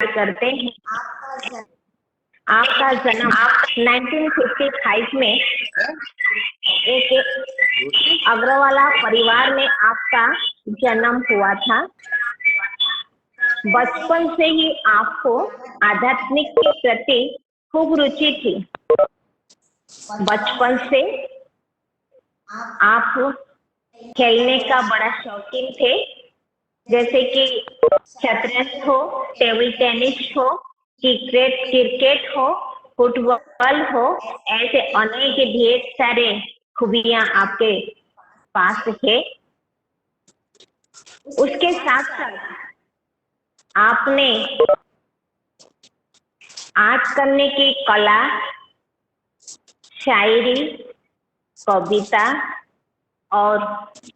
करते हैं। आपका जन्म 1955 में एक अग्रवाला परिवार में आपका जन्म हुआ था। बचपन से ही आपको आध्यात्मिक के प्रति खूब रुचि थी। बचपन से आप खेलने का बड़ा शौकीन थे, जैसे कि शतरंज हो, टेबल टेनिस हो, क्रिकेट हो, फुटबॉल हो, ऐसे अनेक ढेर सारे खूबियां आपके पास है। उसके साथ साथ आपने आर्ट करने की कला, शायरी, कविता और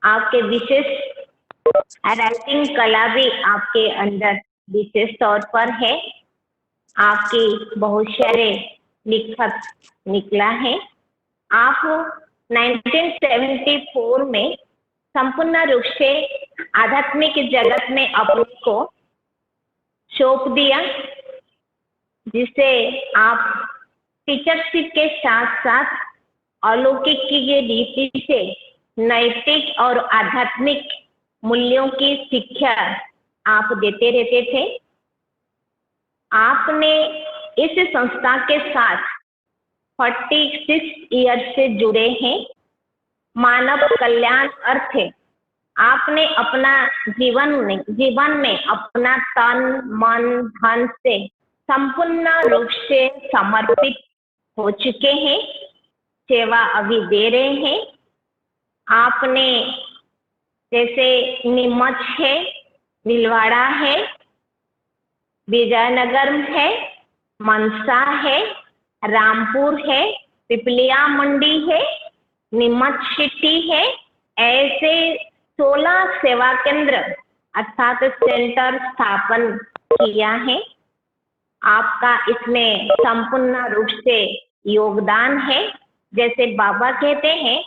आपके विशेष राइटिंग कला भी आपके अंदर विशेष तौर पर है। आपकी बहुत सारे लिखत निकला है। आप 1974 में संपूर्ण रूप से आध्यात्मिक जगत में अपने को सौंप दिया, जिसे आप टीचरशिप के साथ साथ अलौकिक की रीति से नैतिक और आध्यात्मिक मूल्यों की शिक्षा आप देते रहते थे। आपने इस संस्था के साथ 46 ईयर से जुड़े हैं। मानव कल्याण अर्थ है आपने अपना जीवन में अपना तन मन धन से संपूर्ण रूप से समर्पित हो चुके हैं, सेवा अभी दे रहे हैं। आपने जैसे नीमच है, नीलवाड़ा है, विजयनगर है, मनसा है, रामपुर है, पिपलिया मंडी है, नीमच सिटी है, ऐसे 16 सेवा केंद्र अर्थात सेंटर स्थापन किया है। आपका इसमें संपूर्ण रूप से योगदान है। जैसे बाबा कहते हैं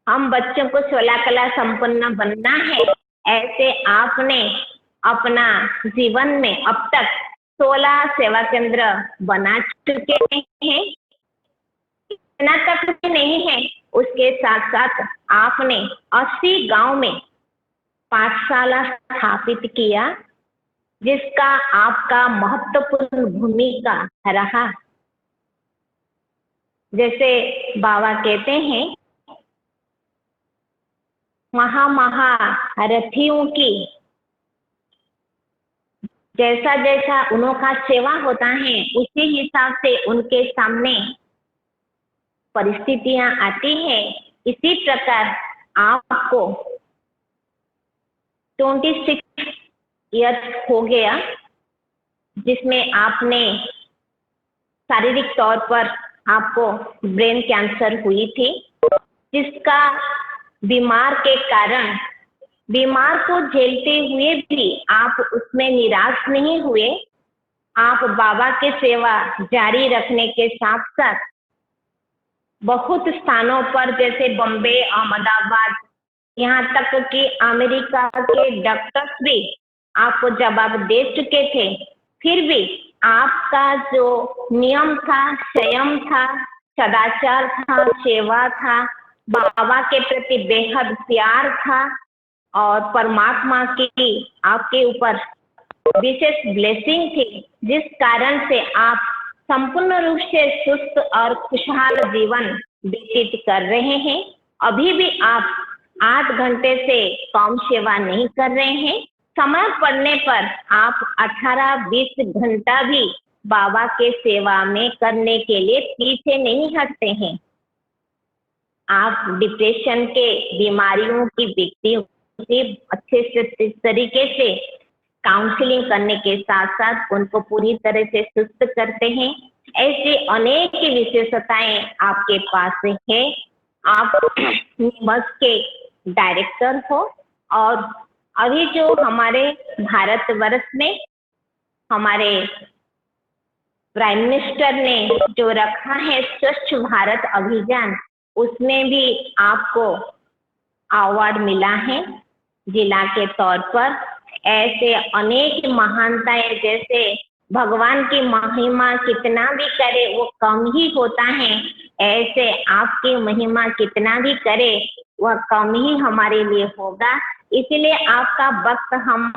हम बच्चों को 16 कला संपन्न बनना है, ऐसे आपने अपना जीवन में अब तक 16 सेवा केंद्र बना चुके हैं। इतना तक भी नहीं है, उसके साथ साथ आपने 80 गांव में पाठशाला स्थापित किया, जिसका आपका महत्वपूर्ण भूमिका रहा। जैसे बाबा कहते हैं महारथियों की जैसा जैसा उनका सेवा होता है, उसी हिसाब से उनके सामने परिस्थितियां आती हैं। इसी प्रकार आपको 26 ईयर्स हो गया, जिसमें आपने शारीरिक तौर पर आपको ब्रेन कैंसर हुई थी, जिसका बीमार के कारण बीमार को झेलते हुए भी आप उसमें निराश नहीं हुए। आप बाबा की सेवा जारी रखने के साथ साथ बहुत स्थानों पर जैसे बॉम्बे, अहमदाबाद, यहाँ तक कि अमेरिका के डॉक्टर्स भी आपको जवाब दे चुके थे, फिर भी आपका जो नियम था, संयम था, सदाचार था, सेवा था, बाबा के प्रति बेहद प्यार था और परमात्मा की आपके ऊपर विशेष ब्लेसिंग थी, जिस कारण से आप संपूर्ण रूप से सुस्त और खुशहाल जीवन व्यतीत कर रहे हैं। अभी भी आप 8 घंटे से कम सेवा नहीं कर रहे हैं। समय पड़ने पर आप 18-20 घंटा भी बाबा के सेवा में करने के लिए पीछे नहीं हटते हैं। आप डिप्रेशन के बीमारियों की व्यक्तियों से अच्छे से तरीके से काउंसलिंग करने के साथ साथ उनको पूरी तरह से सुस्त करते हैं। ऐसे अनेक विशेषताएं आपके पास है। आप निमस के डायरेक्टर हो और अभी जो हमारे भारतवर्ष में हमारे प्राइम मिनिस्टर ने जो रखा है स्वच्छ भारत अभियान, उसमें भी आपको अवार्ड मिला है जिला के तौर पर। ऐसे अनेक महानताएं, जैसे भगवान की महिमा कितना भी करे वो कम ही होता है, ऐसे आपकी महिमा कितना भी करे वह कम ही हमारे लिए होगा। इसलिए आपका वक्त हम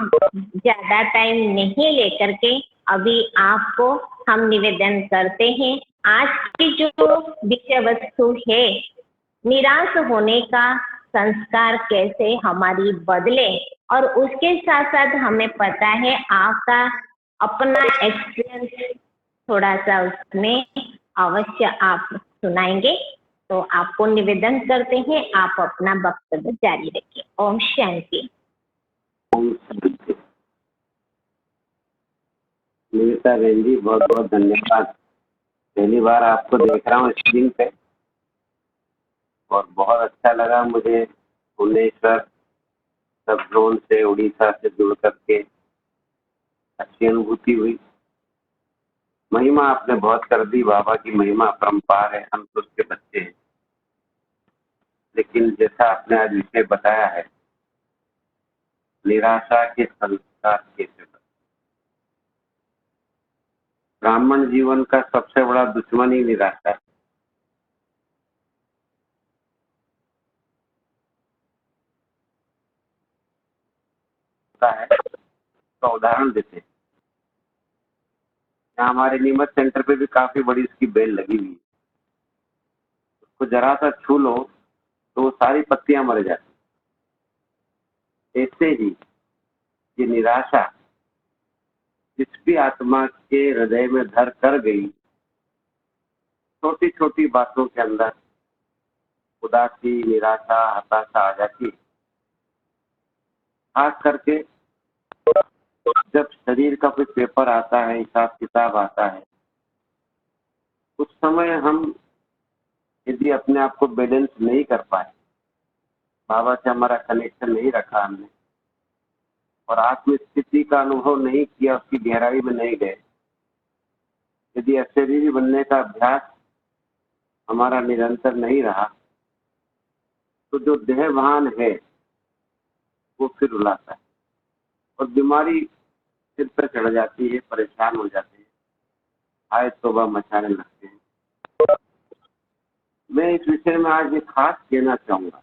ज्यादा टाइम नहीं लेकर के अभी आपको हम निवेदन करते हैं। आज की जो विषय वस्तु है, निराश होने का संस्कार कैसे हमारी बदले, और उसके साथ साथ हमें पता है आपका अपना एक्सपीरियंस थोड़ा सा उसमें अवश्य आप सुनाएंगे। तो आपको निवेदन करते हैं आप अपना वक्तव्य जारी रखिए। ओम शांति। निविता बहन जी, बहुत बहुत धन्यवाद। पहली बार आपको देख रहा हूँ स्क्रीन पे और बहुत अच्छा लगा मुझे। भुवनेश्वर सब जोन से, उड़ीसा से जुड़ करके अच्छी अनुभूति हुई। महिमा आपने बहुत कर दी, बाबा की महिमा अपरंपार है, हम तो उसके बच्चे हैं। लेकिन जैसा आपने आज विषय बताया है, निराशा के संस्कार कैसे बने। ब्राह्मण जीवन का सबसे बड़ा दुश्मन ही निराशा है। है तो उदाहरण देते हैं, हमारे नीमच सेंटर पे भी काफी बड़ी उसकी बेल लगी हुई है। उसको जरा सा छू लो तो वो सारी पत्तियां मर जाती। ऐसे ही ये निराशा जिस भी आत्मा के हृदय में धर कर गई, छोटी छोटी बातों के अंदर उदासी, निराशा, हताशा आ जाती है। खास करके जब शरीर का कोई पेपर आता है, हिसाब किताब आता है, उस समय हम यदि अपने आप को बैलेंस नहीं कर पाए, बाबा से हमारा कनेक्शन नहीं रखा हमने, और आत्म स्थिति का अनुभव नहीं किया, उसकी गहराई में नहीं गए, यदि अशरीरी बनने का अभ्यास हमारा निरंतर नहीं रहा, तो जो देहभान है वो फिर रुलाता है और बीमारी सिर पर चढ़ जाती है, परेशान हो जाते हैं, आए तौबा मचाने लगते हैं। मैं इस विषय में आज ये खास कहना चाहूंगा,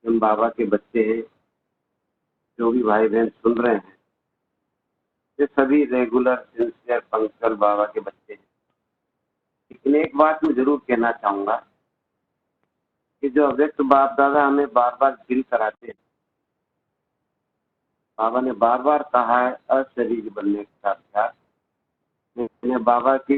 हम बाबा के बच्चे हैं, जो भी भाई बहन सुन रहे हैं, ये सभी रेगुलर सिंसियर पंक्चुअल बाबा के बच्चे हैं। लेकिन एक बात मैं जरूर कहना चाहूंगा कि जो अव्यक्त बाप दादा हमें बार बार फील कराते हैं, बाबा ने बार बार कहा है अशरीर बनने का अभ्यास। मैंने बाबा की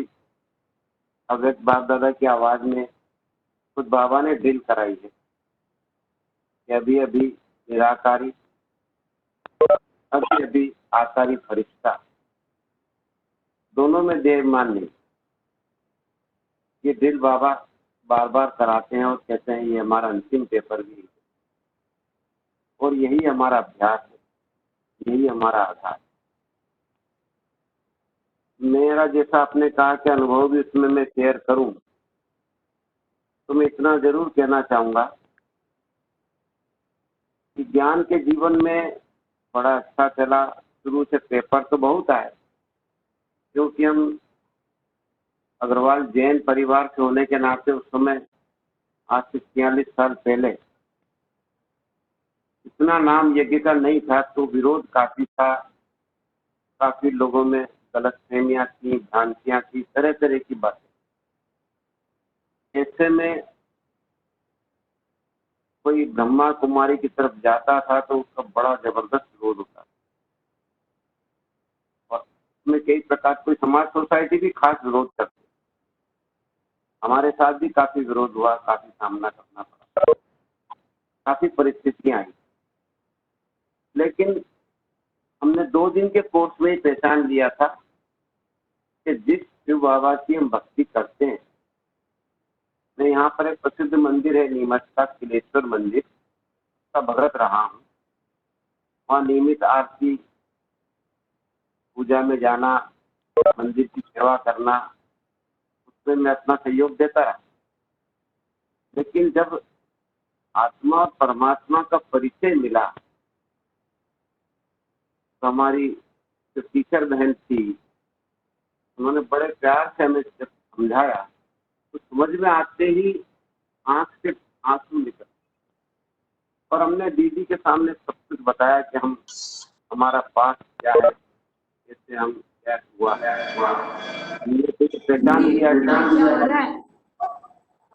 अव्यक्त बाप दादा की आवाज में खुद बाबा ने डील कराई है कि अभी अभी निराकारी, अभी अभी आकारी फरिश्ता, दोनों में देहमान नहीं। ये दिल बाबा बार बार कराते हैं और कहते हैं ये हमारा अंतिम पेपर भी है और यही हमारा अभ्यास है, यही हमारा आधार है। मेरा जैसा आपने कहा कि अनुभव भी उसमें मैं शेयर करूं, तो मैं इतना जरूर कहना चाहूंगा कि ज्ञान के जीवन में बड़ा अच्छा चला। शुरू से पेपर तो बहुत आए, क्योंकि हम अग्रवाल जैन परिवार से होने के नाते उस समय आज से 46 साल पहले इतना नाम यज्ञ का नहीं था, तो विरोध काफी था, काफी लोगों में गलतफहमियां थी, भ्रांतियां थी, तरह तरह की बातें। ऐसे में कोई ब्रह्मा कुमारी की तरफ जाता था तो उसका बड़ा जबरदस्त विरोध होता, और उसमें कई प्रकार कोई समाज सोसाइटी भी खास विरोध करती। हमारे साथ भी काफी विरोध हुआ, काफी सामना करना पड़ा, काफी परिस्थितियां आई। लेकिन हमने 2 दिन के कोर्स में ही पहचान लिया था कि जिस शिव बाबा की हम भक्ति करते हैं, मैं यहाँ पर एक प्रसिद्ध मंदिर है नीमच का, किलेश्वर मंदिर का भगत रहा हूँ। वहाँ नियमित आरती, पूजा में जाना, मंदिर की सेवा करना, उसमें मैं अपना सहयोग देता रहा। लेकिन जब आत्मा और परमात्मा का परिचय मिला, तो हमारी जो टीचर बहन थी, उन्होंने बड़े प्यार से हमें जब समझाया तो समझ में आते ही आंख से आंसू निकल, और हमने दीदी के सामने सब कुछ बताया कि हमारा पास क्या है, जैसे हम क्या हुआ हमने कुछ पहचान लिया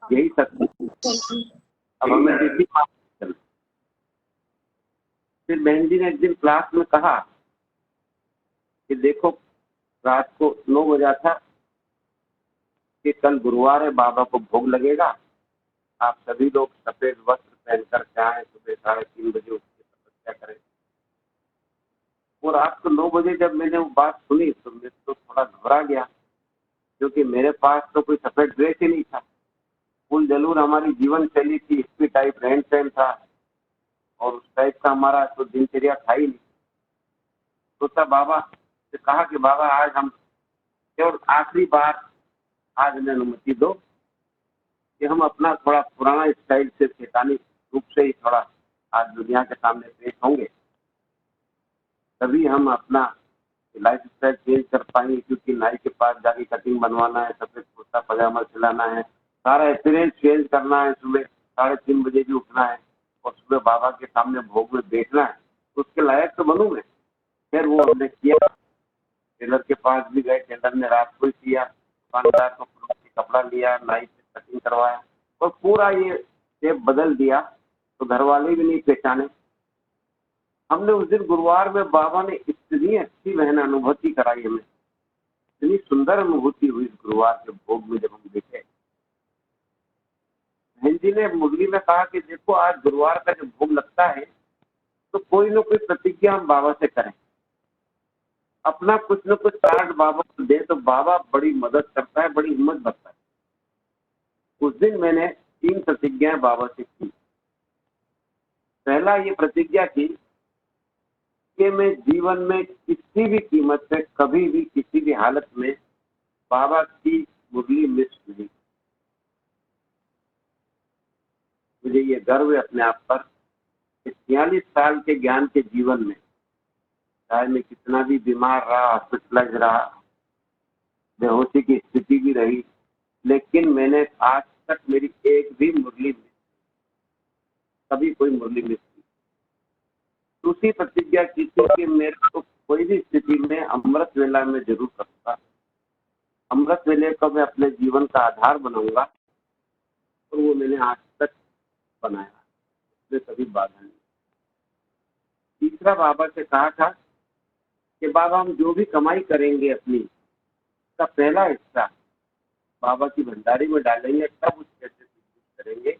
कि यही सत्य। अब हमें किसी बात नहीं चलना। फिर बहन जी ने एक दिन क्लास में कहा कि देखो, रात को 9 बजा था कि कल गुरुवार है, बाबा को भोग लगेगा, आप सभी लोग सफेद वस्त्र पहनकर के आए, सुबह 3:30 बजे उठ के तपस्या करें। और रात को 9 बजे जब मैंने वो बात सुनी तो मैं तो थोड़ा घबरा गया, क्योंकि मेरे पास तो कोई सफेद ड्रेस ही नहीं था। फुल जरूर हमारी जीवन शैली थी, इसी टाइप रहन सहन था, और उस टाइप का हमारा तो दिनचर्या था ही नहीं। तो तब बाबा से कहा कि बाबा आज हम केवल आखिरी बार आज हमें अनुमति दो कि हम अपना थोड़ा पुराना स्टाइल से शैतानी रूप से ही थोड़ा आज दुनिया के सामने पेश होंगे, तभी हम अपना लाइफ स्टाइल चेंज कर पाएंगे। क्योंकि नाई के पास जाके कटिंग बनवाना है, सफेद कुर्ता पजामा सिलाना है, सारा अपीयरेंस चेंज करना है, सुबह 3:30 बजे भी उठना है और सुबह बाबा के सामने भोग में बैठना है, तो उसके लायक तो बनूं मैं। फिर वो हमने किया, टेलर के पास भी गए, टेलर ने रात को ही किया, दुकानदार को कपड़ा लिया, नाई से कटिंग करवाया और पूरा ये शेप बदल दिया, तो घर वाले भी नहीं पहचाने। हमने उस दिन गुरुवार में बाबा ने इतनी अच्छी बहन अनुभूति कराई हमें, इतनी सुंदर अनुभूति हुई इस गुरुवार के भोग में जब हम बैठे। बहन जी ने मुरली में कहा कि देखो, आज गुरुवार का जब भोग लगता है तो कोई न कोई प्रतिज्ञा हम बाबा से करें, अपना कुछ न कुछ कार्ड बाबा को दे, तो बाबा बड़ी मदद करता है, बड़ी हिम्मत भरता है। उस दिन मैंने 3 प्रतिज्ञाएं बाबा से की। पहला ये प्रतिज्ञा की कि मैं जीवन में किसी भी कीमत पे कभी भी किसी भी हालत में बाबा की मुरली मिस नहीं। मुझे ये गर्व है अपने आप पर कि 46 साल के ज्ञान के जीवन में, चाहे मैं कितना भी बीमार रहा, हॉस्पिटलाइज रहा, बेहोशी की स्थिति भी रही, लेकिन मैंने आज तक मेरी एक भी मुरली मिस, कभी कोई मुरली मिस नहीं। दूसरी प्रतिज्ञा की थी कि मेरे को कोई भी स्थिति में अमृत वेला में जरूर करूंगा, अमृत वेले को मैं अपने जीवन का आधार बनाऊंगा, और वो मैंने आज तक बनाया, उसमें कभी बाधा नहीं। तीसरा बाबा से कहा था कि बाबा हम जो भी कमाई करेंगे अपनी, उसका पहला हिस्सा बाबा की भंडारी में डालेंगे, तब उस पैसे से यूज करेंगे।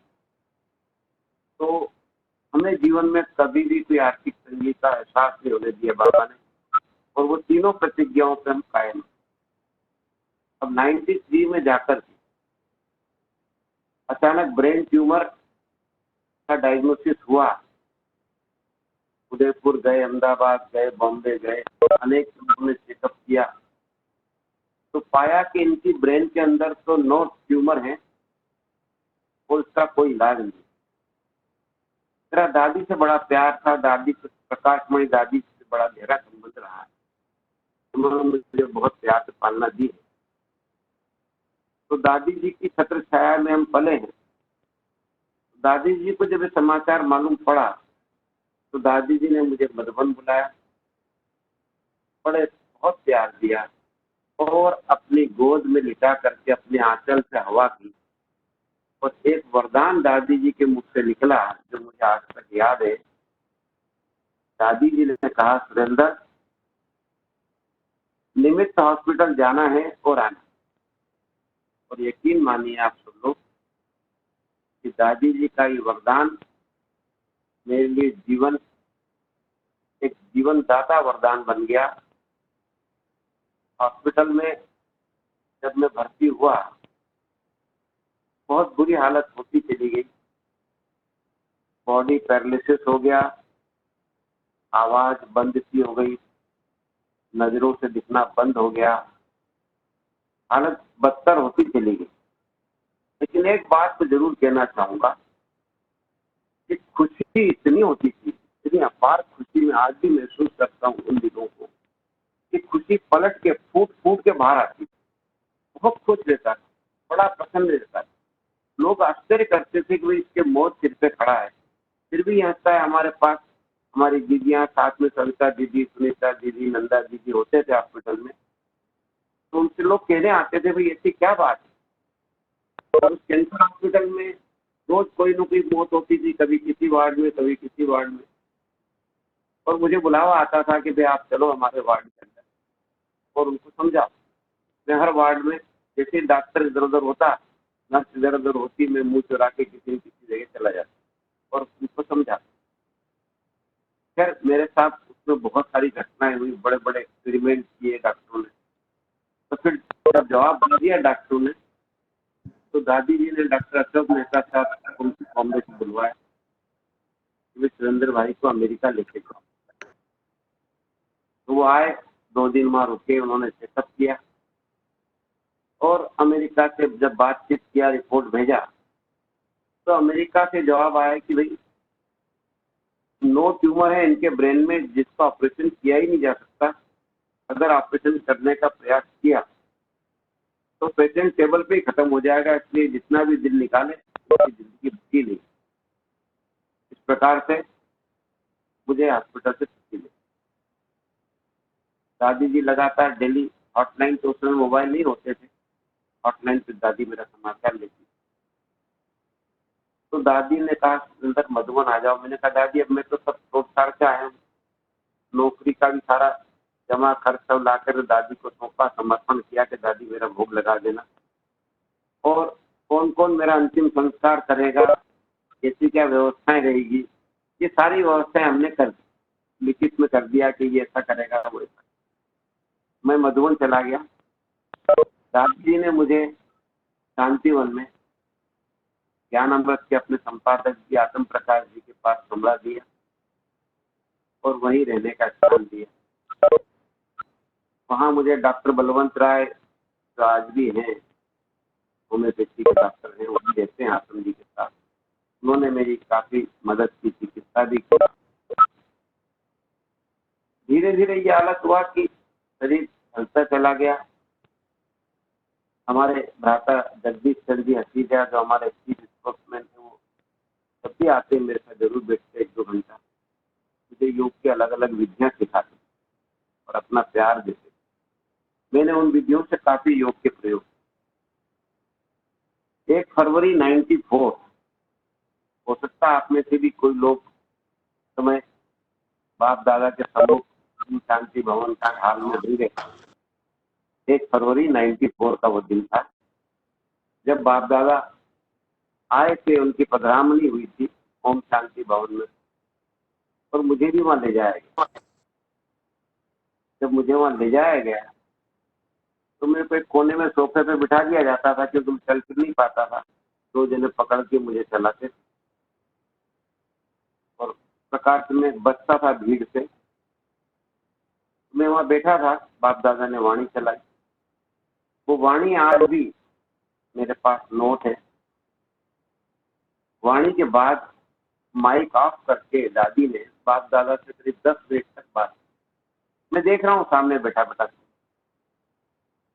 तो हमें जीवन में कभी भी कोई आर्थिक तंगी का एहसास नहीं होने दिया बाबा ने, और वो तीनों प्रतिज्ञाओं पे हम कायम। अब 93 में जाकर अचानक ब्रेन ट्यूमर का डायग्नोसिस हुआ। उदयपुर गए, अहमदाबाद गए, बॉम्बे गए, अनेक लोगों ने चेकअप किया, तो पाया कि इनकी ब्रेन के अंदर तो 9 ट्यूमर हैं और इसका कोई इलाज नहीं। मेरा दादी से बड़ा प्यार था, दादी प्रकाशमणि दादी से बड़ा गहरा संबंध रहा है, उन्होंने मुझे बहुत प्यार से पालना दी है। तो दादी जी की छत्र छाया में हम पले हैं। दादी जी को जब ये समाचार मालूम पड़ा तो दादी जी ने मुझे मधुबन बुलाया, बड़े बहुत प्यार दिया और अपनी गोद में लिटा करके अपने आंचल से हवा की, और एक वरदान दादी जी के मुख से निकला जो मुझे आज तक याद है। दादी जी ने कहा, सुरेंद्र, निमित्त हॉस्पिटल जाना है और आना। और यकीन मानिए आप सब लोग कि दादी जी का ये वरदान मेरे लिए एक जीवन दाता वरदान बन गया। हॉस्पिटल में जब मैं भर्ती हुआ, बहुत बुरी हालत होती चली गई, बॉडी पैरालिसिस हो गया, आवाज बंद सी हो गई, नजरों से दिखना बंद हो गया, हालत बदतर होती चली गई। लेकिन एक बात तो जरूर कहना चाहूंगा कि खुशी इतनी होती थी इतनी अपार खुशी मैं आज भी महसूस करता हूँ उन दिनों को, कि खुशी पलट के फूट फूट के बाहर आती, बहुत खुश रहता था, बड़ा प्रसन्न रहता था। लोग आश्चर्य करते थे कि भाई इसके मौत सिर पे खड़ा है, फिर भी हंसता है। हमारे पास हमारी दीदियाँ साथ में, सविता दीदी, सुनीता दीदी, नंदा दीदी होते थे हॉस्पिटल में, तो उनसे लोग कहने आते थे भाई ऐसी क्या बात है। और उस कैंसर हॉस्पिटल में रोज कोई न कोई मौत होती थी, कभी किसी वार्ड में, कभी किसी वार्ड में, और मुझे बुलावा आता था कि भाई आप चलो हमारे वार्ड के अंदर और उनको समझाओ। मैं हर वार्ड में जैसे डॉक्टर इधर उधर होता, नर्स इधर उधर होती, मैं मुंह चुरा के किसी न किसी जगह चला जाता और उनको समझाता। खैर मेरे साथ उसमें बहुत सारी घटनाएं हुई, बड़े बड़े एक्सपेरिमेंट किए डॉक्टरों ने। तो फिर जब जवाब दे दिया डॉक्टरों ने, तो दादी जी ने डॉक्टर अशोक मेहता साहब उनकी बॉम्बे से बुलवाया कि सुरेंद्र भाई को अमेरिका लेके जाओ। तो वो आए, 2 दिन वहाँ रुके, उन्होंने चेकअप किया और अमेरिका से जब बातचीत किया, रिपोर्ट भेजा, तो अमेरिका से जवाब आया कि भाई नो ट्यूमर है इनके ब्रेन में, जिसका ऑपरेशन किया ही नहीं जा सकता। अगर ऑपरेशन करने का प्रयास किया तो पेशेंट टेबल पे ही खत्म हो जाएगा, इसलिए जितना भी दिल निकाले उसकी जिंदगी बची नहीं। इस प्रकार से मुझे हॉस्पिटल से छुट्टी मिली। दादी जी लगातार डेली हॉटलाइन, तो उस समय मोबाइल नहीं होते थे, हॉटलाइन पे दादी मेरा समाचार लेती। तो दादी ने कहा सुरेंद्र मधुबन आ जाओ। मैंने कहा दादी अब मैं तो सब छोड़ छाड़ के आया हूँ, नौकरी का भी सारा जमा खर्च सब लाकर दादी को सौंपा, समर्पण किया कि दादी मेरा भोग लगा देना। और कौन कौन मेरा अंतिम संस्कार करेगा, कैसी क्या व्यवस्थाएं रहेगी, ये सारी व्यवस्थाएं हमने कर दी, लिखित में कर दिया कि ये ऐसा करेगा वो ऐसा। मैं मधुबन चला गया। दादी जी ने मुझे शांतिवन में ज्ञान अमृत के अपने संपादक जी आत्म प्रकाश जी के पास कमरा दिया और वहीं रहने का स्थान दिया। वहाँ मुझे डॉक्टर बलवंत राय, जो आज भी हैं होम्योपैथी के डॉक्टर हैं, वो भी रहते हैं आसम जी के साथ, उन्होंने मेरी काफी मदद की, चिकित्सा भी की। धीरे धीरे ये हालत हुआ कि शरीर हलता चला गया। हमारे भ्राता जगदीश चंद्र जी हसीजा, जो हमारे चीफ स्पोर्ट्समैन थे, वो जब भी आते मेरे साथ जरूर बैठते 1-2 घंटा, मुझे योग की अलग अलग विधियां सिखाते और अपना प्यार देते। मैंने उन विधियों से काफी योग के प्रयोग। 1 फरवरी 94, हो सकता है आप में से भी कोई लोग समय बाप दादा के सम्मुख शांति भवन का हाल में होंगे। 1 फरवरी 94 का वो दिन था जब बाप दादा आए थे, उनकी पधरामनी हुई थी ओम शांति भवन में, और मुझे भी वहां ले जाया गया। जब मुझे वहां ले जाया गया तो मेरे को एक कोने में सोफे पे बिठा दिया जाता था, क्योंकि मैं चल फिर नहीं पाता था। 2 जने पकड़ के मुझे चलाते और प्रकार से मैं बचता था भीड़ से। मैं वहां बैठा था, बाप दादा ने वाणी चलाई। वो वाणी आज भी मेरे पास नोट है। वाणी के बाद माइक ऑफ करके दादी ने बाप दादा से करीब 10 मिनट तक बात की। मैं देख रहा हूँ सामने बैठा बैठा।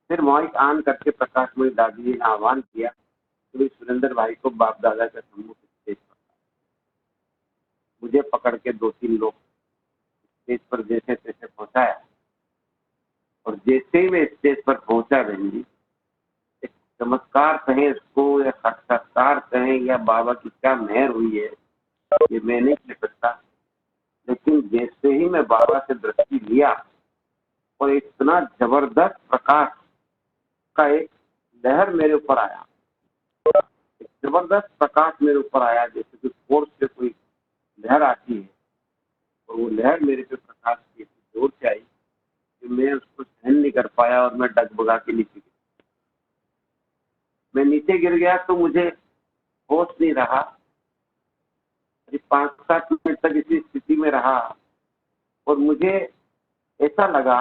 फिर माइक ऑन करके प्रकाशमणि दादी जी ने आह्वान किया कि सुरेंद्र भाई को बाप दादा के सम्मुख स्टेज पर। मुझे पकड़ के 2-3 लोग स्टेज पर जैसे तैसे पहुंचाया, और जैसे ही मैं स्टेज पर पहुंचा, बहन जी, एक चमत्कार कहें इसको या साक्षात्कार कहें या बाबा की क्या मेहर हुई है, ये मैं नहीं कह सकता। लेकिन जैसे ही मैं बाबा से दृष्टि लिया और इतना जबरदस्त प्रकाश का एक लहर मेरे ऊपर आया, एक जबरदस्त प्रकाश मेरे ऊपर आया, जैसे कि फोर्स से कोई लहर आती है, और वो लहर मेरे पे प्रकाश की जोर से आई कि मैं उसको सहन नहीं कर पाया और मैं डगमगा के नीचे गिर। मैं नीचे गिर गया तो मुझे होश नहीं रहा। 5-7 मिनट तक इसी स्थिति में रहा और मुझे ऐसा लगा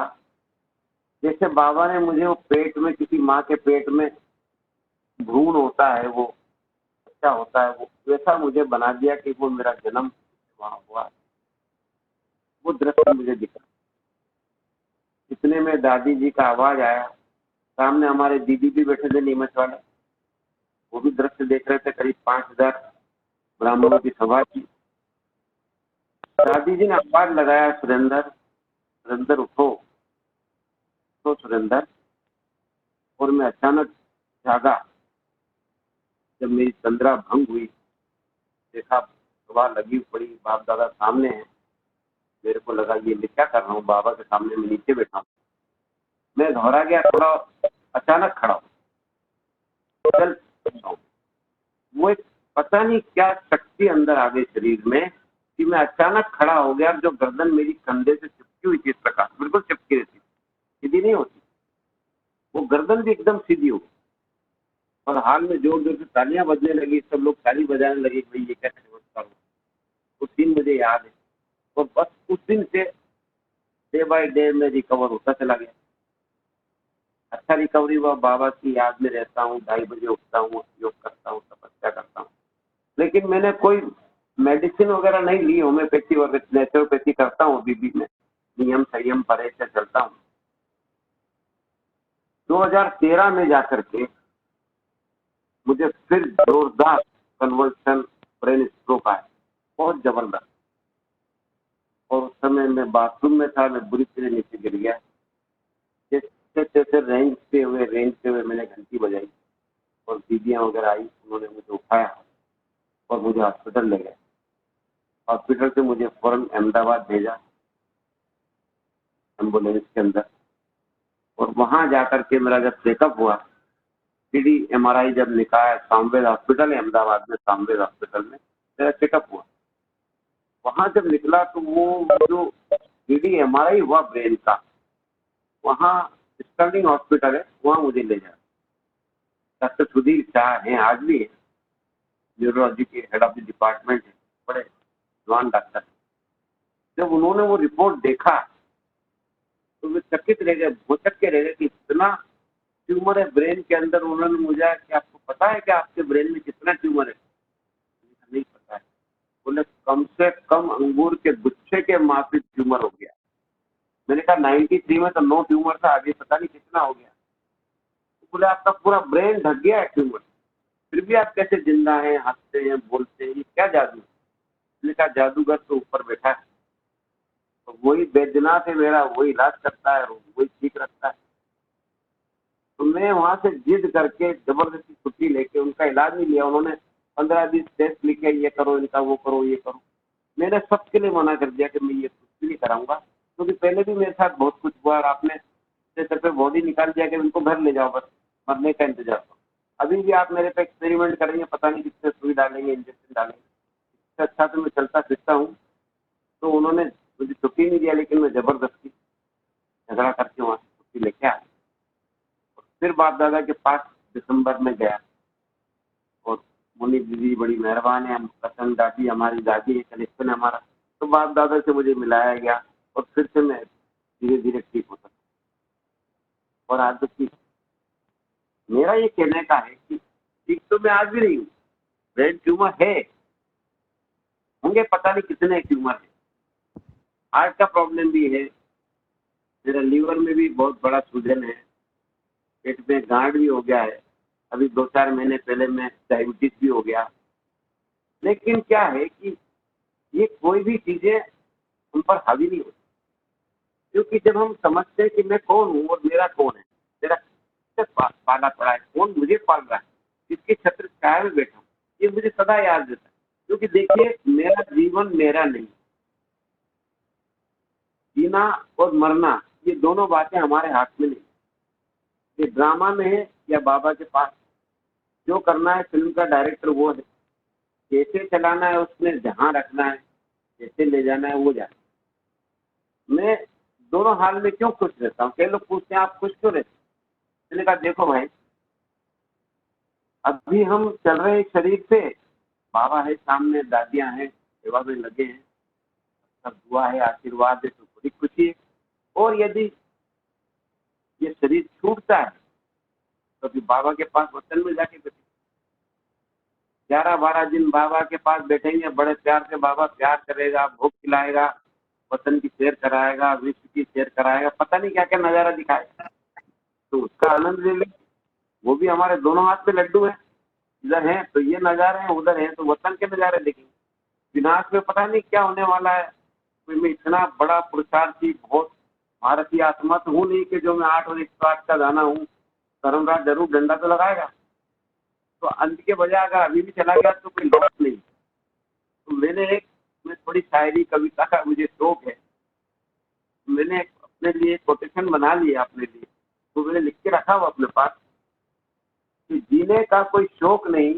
जैसे बाबा ने मुझे वो पेट में, किसी माँ के पेट में भ्रूण होता है, वो बच्चा होता है, वो वैसा मुझे बना दिया कि वो मेरा जन्म वहाँ हुआ। वो दृश्य मुझे दिखा। इतने में दादी जी का आवाज आया। सामने हमारे दीदी भी बैठे थे नीमच वाले, वो भी दृश्य देख रहे थे। करीब 5,000 ब्राह्मणों की सभा की। दादी जी ने आवाज लगाया, सुरेंद्र, सुरेंद्र उठो, तो सुरेंद्र। और मैं अचानक जागा। जब मेरी तंद्रा भंग हुई, देखा सभा लगी पड़ी, बाप दादा सामने है। मेरे को लगा ये मैं क्या कर रहा हूँ, बाबा के सामने मैं नीचे बैठा हूँ। मैं घबरा गया थोड़ा, अचानक खड़ा हूँ, चल सकता हूँ। वो एक पता नहीं क्या शक्ति अंदर आ गई शरीर में कि मैं अचानक खड़ा हो गया। जो गर्दन मेरी कंधे से चिपकी हुई थी, इस प्रकार बिल्कुल चिपकी रहती, सीधी नहीं होती, वो गर्दन भी एकदम सीधी हो गई। और हाल में जोर जोर से तालियां बजने लगी, सब लोग ताली बजाने लगे, भाई ये क्या चमत्कार हुआ। उस दिन मुझे याद है। और बस उस दिन से डे बाय डे में रिकवर होता चला गया। अच्छा रिकवरी हुआ। बाबा की याद में रहता हूँ, 2:30 बजे उठता हूँ, योग करता हूँ, तपस्या करता हूँ। लेकिन मैंने कोई मेडिसिन वगैरह नहीं ली। होम्योपैथी वगैरह नेचुरोपैथी करता हूँ अभी भी। मैं नियम संयम परहेज से चलता हूँ। 2013 में जाकर के मुझे फिर जोरदार कन्वर्सन ब्रेन स्ट्रोक आया, बहुत जबरदस्त। और उस समय मैं बाथरूम में था, मैं बुरी तरह नीचे गिर गया। जैसे तैसे रेंगते हुए मैंने घंटी बजाई और दीदियाँ वगैरह आई, उन्होंने मुझे उठाया और मुझे हॉस्पिटल ले गए। हॉस्पिटल से मुझे फौरन अहमदाबाद भेजा एम्बुलेंस के अंदर। और वहां जाकर के मेरा जब चेकअप हुआ, सीडी MRI जब निकाला, सामवेद हॉस्पिटल है अहमदाबाद में, सामवेद हॉस्पिटल में मेरा चेकअप हुआ। वहां जब निकला तो वो जो सीडी MRI हुआ ब्रेन का, वहाँ स्टर्लिंग हॉस्पिटल है, वहाँ मुझे ले जाया। डॉक्टर सुधीर शाह हैं, आज भी है, न्यूरोलॉजी के हेड ऑफ द डिपार्टमेंट है, बड़े जवान डॉक्टर। जब उन्होंने वो रिपोर्ट देखा तो वे चकित रह गए, भौचक के रह गए कि इतना ट्यूमर है ब्रेन के अंदर। उन्होंने मुझे कि आपको पता है कि आपके ब्रेन में कितना ट्यूमर है? नहीं पता है। बोले कम से कम अंगूर के गुच्छे के माफिक ट्यूमर हो गया। मैंने कहा 93 में तो 9 ट्यूमर था, अभी पता नहीं कितना हो गया। तो बोले आपका पूरा ब्रेन ढक गया है ट्यूमर, फिर भी आप कैसे जिंदा हैं, हंसते हैं, बोलते हैं, ये क्या जादू? मैंने कहा जादूगर तो ऊपर बैठा है, तो वही बैद्यनाथ है मेरा, वही इलाज करता है, वही ठीक रखता है। तो मैं वहां से जिद करके जबरदस्ती छुट्टी लेके उनका इलाज नहीं लिया। उन्होंने 15-20 टेस्ट लिखे, ये करो, इनका वो करो, ये करो। मैंने सबके लिए मना कर दिया कि मैं ये कुछ भी नहीं कराऊंगा, क्योंकि पहले भी मेरे साथ बहुत कुछ हुआ और आपने सर पे बॉडी निकाल दिया कि इनको घर ले जाओ, बस मरने का इंतजार करो। अभी भी आप मेरे पे एक्सपेरिमेंट करेंगे, पता नहीं कितने सुई डालेंगे, इंजेक्शन डालेंगे। इससे अच्छा तो मैं चलता फिरता हूँ। तो उन्होंने मुझे छुट्टी नहीं दिया, लेकिन मैं जबरदस्ती झगड़ा करके वहाँ से छुट्टी लेके आया। फिर बाप दादा के पास दिसंबर में गया और मुनि दीदी बड़ी मेहरबान है, हम प्रसन्न दादी हमारी दादी है, कनेक्शन है हमारा। तो बाप दादा से मुझे मिलाया गया और फिर से मैं धीरे धीरे ठीक होता। और आज तो ठीक। मेरा ये कहने का है कि ठीक तो मैं आज भी नहीं हूँ। ब्रेन ट्यूमर है, होंगे पता नहीं कितने ट्यूमर है। हार्ट का प्रॉब्लम भी है, मेरा लीवर में भी बहुत बड़ा सूजन है, पेट में गांठ भी हो गया है। अभी 2-4 महीने पहले में डायबिटीज भी हो गया। लेकिन क्या है कि ये कोई भी चीजें हम पर हावी नहीं होती, क्योंकि जब हम समझते हैं कि मैं कौन हूँ और मेरा कौन है, मेरा किससे पाला पड़ा है, कौन मुझे पाल रहा है, किसके छत्र छाया में बैठा हूँ, ये मुझे सदा याद रहता है। क्योंकि देखिए मेरा जीवन मेरा नहीं, जीना और मरना ये दोनों बातें हमारे हाथ में नहीं। ये ड्रामा में है या बाबा के पास। जो करना है फिल्म का डायरेक्टर वो है, कैसे चलाना है उसमें, जहाँ रखना है, कैसे ले जाना है वो जाए। मैं दोनों हाल में क्यों खुश रहता हूँ? कई लोग पूछते हैं आप खुश क्यों रहते? मैंने कहा देखो भाई, अभी हम चल रहे हैं शरीर से, बाबा है सामने, दादियां हैं, सेवा में लगे हैं, सब दुआ है, आशीर्वाद है, तो बड़ी खुशी है। और यदि ये शरीर छूटता है तो अभी बाबा के पास वतन में जाके बैठे 11-12 दिन बाबा के पास बैठेंगे, बड़े प्यार से बाबा प्यार करेगा, भोग खिलाएगा, वतन की सैर कराएगा, विश्व की सैर कराएगा, पता नहीं क्या क्या नजारा दिखाएगा, तो उसका आनंद ले ले। वो भी हमारे दोनों हाथ में लड्डू है, इधर है तो ये नजारे हैं, उधर है तो वतन के नजारे देखेंगे। विनाश में पता नहीं क्या होने वाला है। तो मैं इतना बड़ा पुरुषार्थी, बहुत भारतीय आत्मा तो हूँ नहीं कि जो मैं 8 और 108 का गाना हूँ। धर्मराज जरूर डंडा तो लगाएगा, तो अंत के बजाय अगर अभी भी चला गया तो कोई लॉस नहीं। तो मैं थोड़ी शायरी कविता का मुझे शौक है, मैंने अपने लिए कोटेशन बना लिया अपने लिए, तो मैंने लिख के रखा हुआ अपने पास कि जीने का कोई शौक नहीं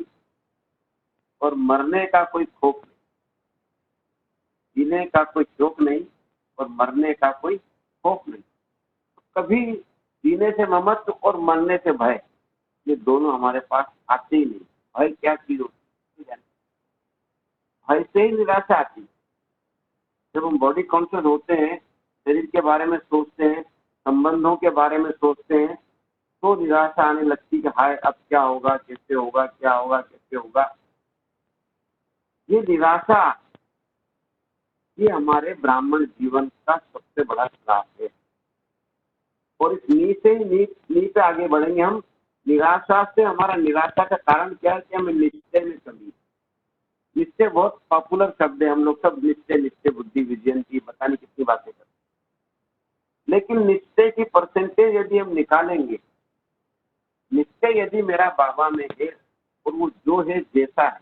और मरने का कोई खौफ नहीं। जीने का कोई शौक नहीं और मरने का कोई खौफ नहीं। तो कभी जीने से ममत्व और मरने से भय, ये दोनों हमारे पास आते ही नहीं। भय क्या चीज होती है? भय से ही निराशा आती है। जब हम बॉडी कॉन्शियस होते हैं, शरीर के बारे में सोचते हैं, संबंधों के बारे में सोचते हैं, तो निराशा आने लगती कि हाय अब क्या होगा, कैसे होगा, क्या होगा, कैसे होगा। ये निराशा, ये हमारे ब्राह्मण जीवन का सबसे बड़ा श्राप है। और इस नी से ही नी पे आगे बढ़ेंगे हम। निराशा से, हमारा निराशा का कारण क्या है कि हमें निश्चय में कमी। निश्चय बहुत पॉपुलर शब्द है, हम लोग सब निश्चय निश्चय बुद्धि विजयन की पता नहीं कितनी बातें करते हैं। लेकिन निश्चय की परसेंटेज यदि हम निकालेंगे, निश्चय यदि मेरा बाबा में है और वो जो है जैसा है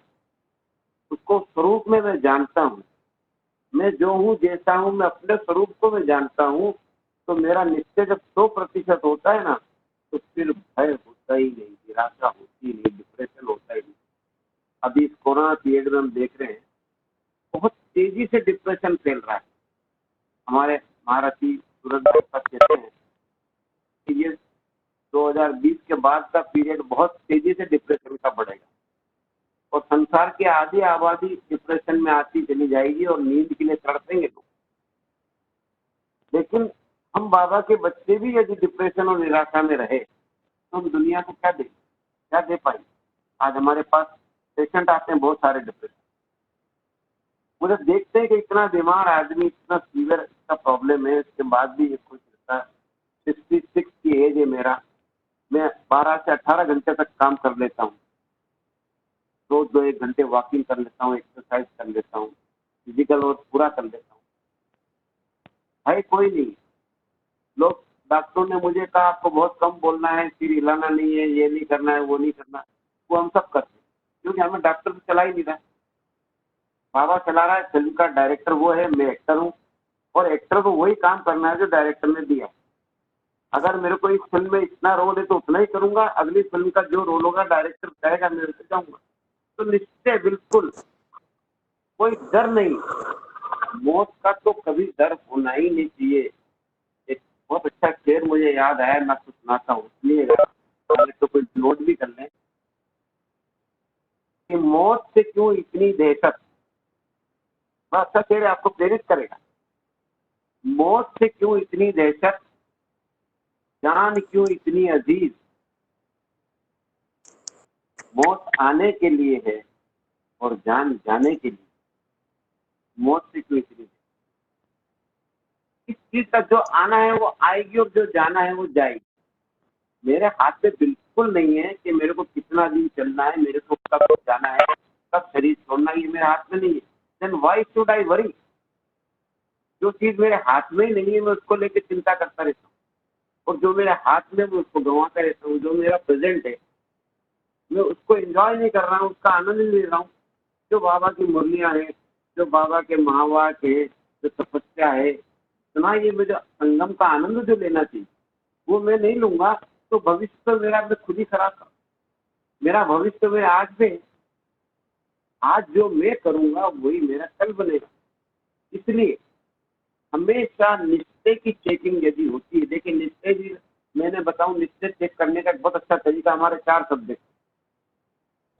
उसको स्वरूप में मैं जानता हूँ, मैं जो हूँ जैसा हूँ, मैं अपने स्वरूप को मैं जानता हूँ, तो मेरा निश्चय जब 100% होता है ना, तो फिर भय होता ही नहीं, निराशा होती नहीं, डिप्रेशन होता ही नहीं। अभी इस कोरोना पीरियड में हम देख रहे हैं बहुत तेजी से डिप्रेशन फैल रहा है। हमारे महारथी सूरज भाई कहते हैं कि ये 2020 के बाद का पीरियड बहुत तेजी से डिप्रेशन का बढ़ेगा और संसार की आधी आबादी डिप्रेशन में आती चली जाएगी और नींद के लिए तड़पेंगे लोग। लेकिन हम बाबा के बच्चे भी यदि डिप्रेशन और निराशा में रहे तो हम दुनिया को क्या दे पाएंगे। आज हमारे पास पेशेंट आते हैं बहुत सारे डिप्रेशन, मुझे देखते हैं कि इतना बीमार आदमी, इतना सीवियर का प्रॉब्लम है, इसके बाद भी ये खुश रहता है। 66 की एज है मेरा, मैं 12 से 18 घंटे तक काम कर लेता हूँ, रोज 2-1 घंटे वॉकिंग कर लेता हूँ, एक्सरसाइज कर लेता हूँ, फिजिकल वर्क पूरा कर लेता हूँ। भाई कोई नहीं, लोग डॉक्टरों ने मुझे कहा आपको बहुत कम बोलना है, सिर हिलाना नहीं है, ये नहीं करना है, वो नहीं करना, वो हम सब करते हैं क्योंकि हमें डॉक्टर तो चला ही नहीं रहा। बाबा चला रहा है, फिल्म का डायरेक्टर वो है, मैं एक्टर हूँ और एक्टर को वही काम करना है जो डायरेक्टर ने दिया। अगर मेरे को इस फिल्म में इतना रोल है तो उतना ही करूंगा, अगली फिल्म का जो रोल होगा डायरेक्टर कहेगा मैं उसे जाऊंगा। तो निश्चय बिल्कुल कोई डर नहीं, मौत का तो कभी डर होना ही नहीं चाहिए। एक बहुत अच्छा शेर मुझे याद आया, मैं आपको सुनाता हूँ, इसलिए तो कोई नोट भी कर लें कि मौत से क्यों इतनी दहशत। बड़ा अच्छा शेर है, आपको प्रेरित करेगा। मौत से क्यों इतनी दहशत, जान क्यों इतनी अजीज, मौत आने के लिए है और जान जाने के लिए, मौत से क्यों इतनी। इस चीज का जो आना है वो आएगी और जो जाना है वो जाएगी। मेरे हाथ में बिल्कुल नहीं है कि मेरे को कितना दिन चलना है, मेरे को कब जाना है, कब शरीर छोड़ना है, ये मेरे हाथ में नहीं है। Then why should I worry. जो चीज मेरे हाथ में ही नहीं है मैं उसको लेकर चिंता करता रहता हूँ, और जो मेरे हाथ में मैं उसको गंवाता रहता हूँ। जो मेरा प्रेजेंट है मैं उसको एंजॉय नहीं कर रहा हूँ, उसका आनंद नहीं ले रहा हूँ। जो बाबा की मुरलियाँ हैं, जो बाबा के महावाक है, जो तपस्या है, सुना, ये मुझे संगम का आनंद जो लेना चाहिए वो मैं नहीं लूंगा तो भविष्य तो मेरा मैं खुद ही खराब कर। मेरा भविष्य में आज में, आज जो मैं करूंगा वही मेरा कल बनेगा। इसलिए हमेशा निश्चय की चेकिंग यदि होती है, देखिए निश्चय भी मैंने बताऊं, निश्चय चेक करने का एक बहुत अच्छा तरीका, हमारे 4 शब्द है,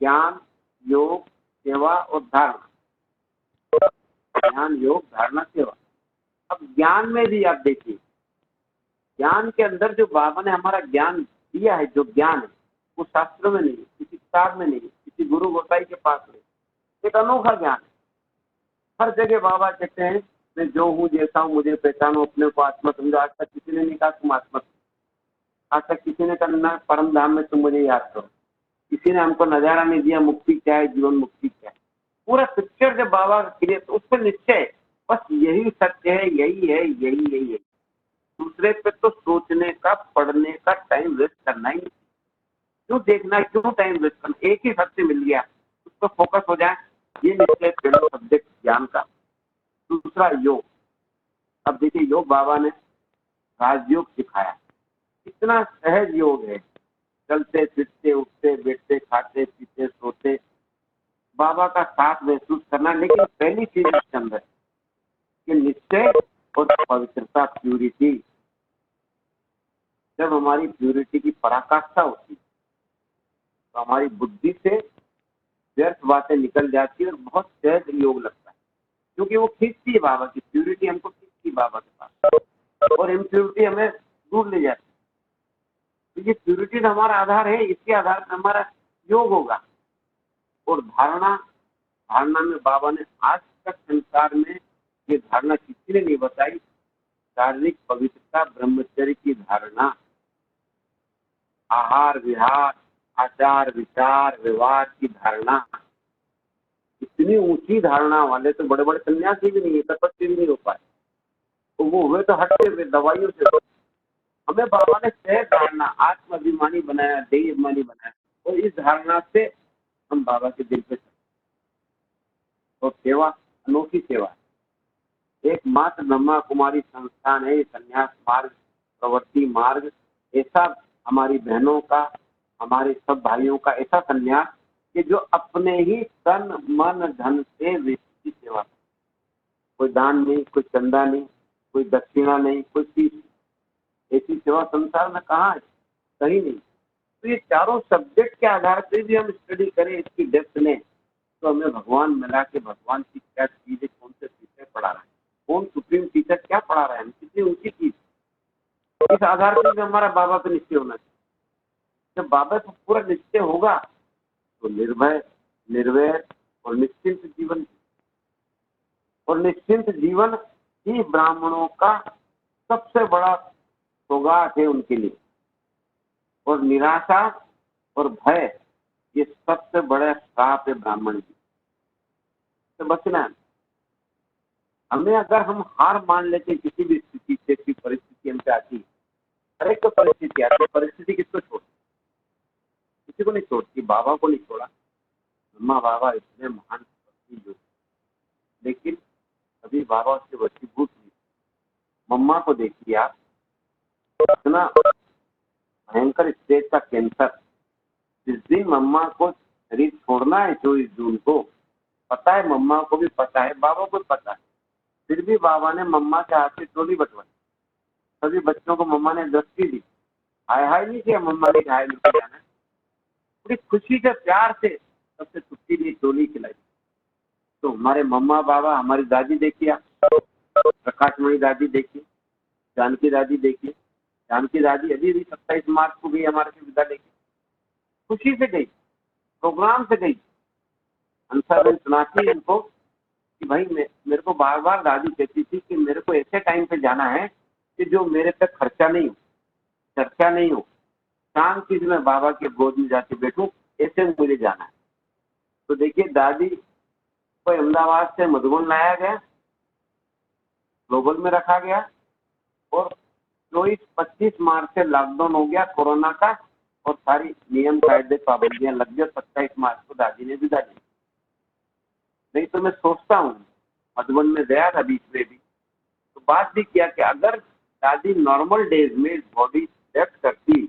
ज्ञान, योग, सेवा और धारणा। ज्ञान, योग, धारणा, सेवा। अब ज्ञान में भी आप देखिए, ज्ञान के अंदर जो बाबा ने हमारा ज्ञान दिया है, जो ज्ञान है वो शास्त्रों में नहीं, किसी किताब में नहीं, किसी गुरु गोसाई के पास नहीं, एक अनोखा ज्ञान है। हर जगह बाबा कहते हैं मैं जो हूँ जैसा हूँ मुझे पहचानो, अपने को आत्मा समझो। आज तक किसी ने नहीं कहा तुम आत्मा, आज तक किसी ने करना परम धाम में तुम मुझे याद करो। किसी ने हमको नजारा नहीं दिया मुक्ति क्या है, जीवन मुक्ति क्या है। पूरा पिक्चर जब बाबा क्लियर, तो उस पर निश्चय बस यही सत्य है, यही है, यही यही है। दूसरे पे तो सोचने का, पढ़ने का टाइम वेस्ट करना ही, क्यों देखना, क्यों टाइम वेस्ट करना। एक ही सत्य मिल गया, उस पर फोकस हो जाए, ये निश्चय पहला सब्जेक्ट ज्ञान का। दूसरा योग। अब देखिए योग बाबा ने राजयोग सिखाया, इतना सहज योग है, चलते फिरते उठते बैठते खाते पीते सोते बाबा का साथ महसूस करना। लेकिन पहली चीज इसके अंदर कि निश्चय और पवित्रता, प्यूरिटी। जब हमारी प्यूरिटी की पराकाष्ठा होती तो हमारी बुद्धि से व्यर्थ बातें निकल जाती है और बहुत सहज योग लगता है, क्योंकि वो खींचती है बाबा की प्यूरिटी, हमको खींचती है बाबा के पास, और इम्प्यूरिटी हमें दूर ले जाती है। तो ये प्यूरिटी हमारा आधार है, इसके आधार पर हमारा योग होगा। और धारणा में बाबा ने आज तक संसार में ये धारणा किसी ने नहीं बताई, शारीरिक पवित्रता, ब्रह्मचर्य की धारणा, आहार विहार, आचार विचार व्यवहार की धारणा। इतनी ऊंची धारणा वाले तो बड़े बड़े सन्यासी भी नहीं है, तपस्वी भी नहीं हो पाए। तो वो हुए तो हटते हुए दवाइयों से। हमें बाबा ने सह धारणा, आत्माभिमानी बनाया, देह अभिमानी बनाया, और इस धारणा से हम बाबा के दिल पे चलते। और सेवा, अनोखी सेवा, एकमात्र ब्रह्मा कुमारी संस्थान है संन्यास मार्ग, प्रवृत्ति मार्ग। ऐसा हमारी बहनों का, हमारे सब भाइयों का ऐसा संन्यास कि जो अपने ही तन मन धन से विश्व की सेवा, कोई दान नहीं, कोई चंदा नहीं, कोई दक्षिणा नहीं, कोई फीस। ऐसी सेवा संसार में कहाँ है, कहीं नहीं। तो ये चारों सब्जेक्ट के आधार पर भी हम स्टडी करें इसकी डेप्थ में, तो हमें भगवान मिला के भगवान की क्या चीज है, कौन से टीचर पढ़ा रहा है, कौन सुप्रीम टीचर क्या पढ़ा रहा है, कितनी ऊंची चीज, इस आधार पर भी हमारा बाबा पे निश्चय होना चाहिए। जब बाबा पे पूरा निश्चय होगा तो निर्भय, निर्वैर और निश्चिंत जीवन, और निश्चिंत जीवन ही ब्राह्मणों का सबसे बड़ा सौगात है उनके लिए। और निराशा और भय ये सबसे बड़ा श्राप है ब्राह्मण की। तो बचना है हमें। अगर हम हार मान लेते किसी भी स्थिति से, किसी परिस्थिति हमसे आती, हर एक परिस्थिति आती है, परिस्थिति किसको छोड़ती, किसी को नहीं छोड़ती, बाबा को नहीं छोड़ा। अम्मा बाबा इतने महान जो, लेकिन अभी बाबा उसके वशीभूत नहीं। मम्मा को देखिए आप, इतना भयंकर स्टेज का कैंसर, जिस दिन मम्मा को शरीर छोड़ना है 24 जून को, पता है, मम्मा को भी पता है, बाबा को भी पता है, फिर भी बाबा ने मम्मा के हाथ से टोली बटवाई। सभी बच्चों को मम्मा ने दस्ती दी, हाय हाय नहीं किया मम्मा ने, हाय लेके जाना, बड़ी खुशी से प्यार से सबसे छुट्टी दी, टोली खिलाई। तो हमारे मम्मा बाबा, हमारी दादी देखिए, प्रकाशमणि दादी देखिए, जानकी दादी देखिए। जानकी दादी अभी भी 27 मार्च को गई हमारे से विदा लेके, खुशी से गई, प्रोग्राम से गई। अंसाबेन सुनाती है इनको कि भाई मेरे को बार बार दादी कहती थी कि मेरे को ऐसे टाइम पे जाना है कि जो मेरे पे खर्चा नहीं हो, चर्चा नहीं हो, शांति से मैं बाबा के गोद में जाके बैठूं, ऐसे मुझे जाना है। तो देखिए दादी को अहमदाबाद से मधुबन लाया गया, ग्लोबल में रखा गया, और 24-25 मार्च से लॉकडाउन हो गया कोरोना का, और सारी नियम कायदे पाबंदियां लग गई। 27 मार्च को दादी ने विदा ली। नहीं तो मैं सोचता हूँ, मधुबन में गया था बीच में भी, तो बात भी किया कि अगर दादी नॉर्मल डेज में बॉडी लेफ्ट करती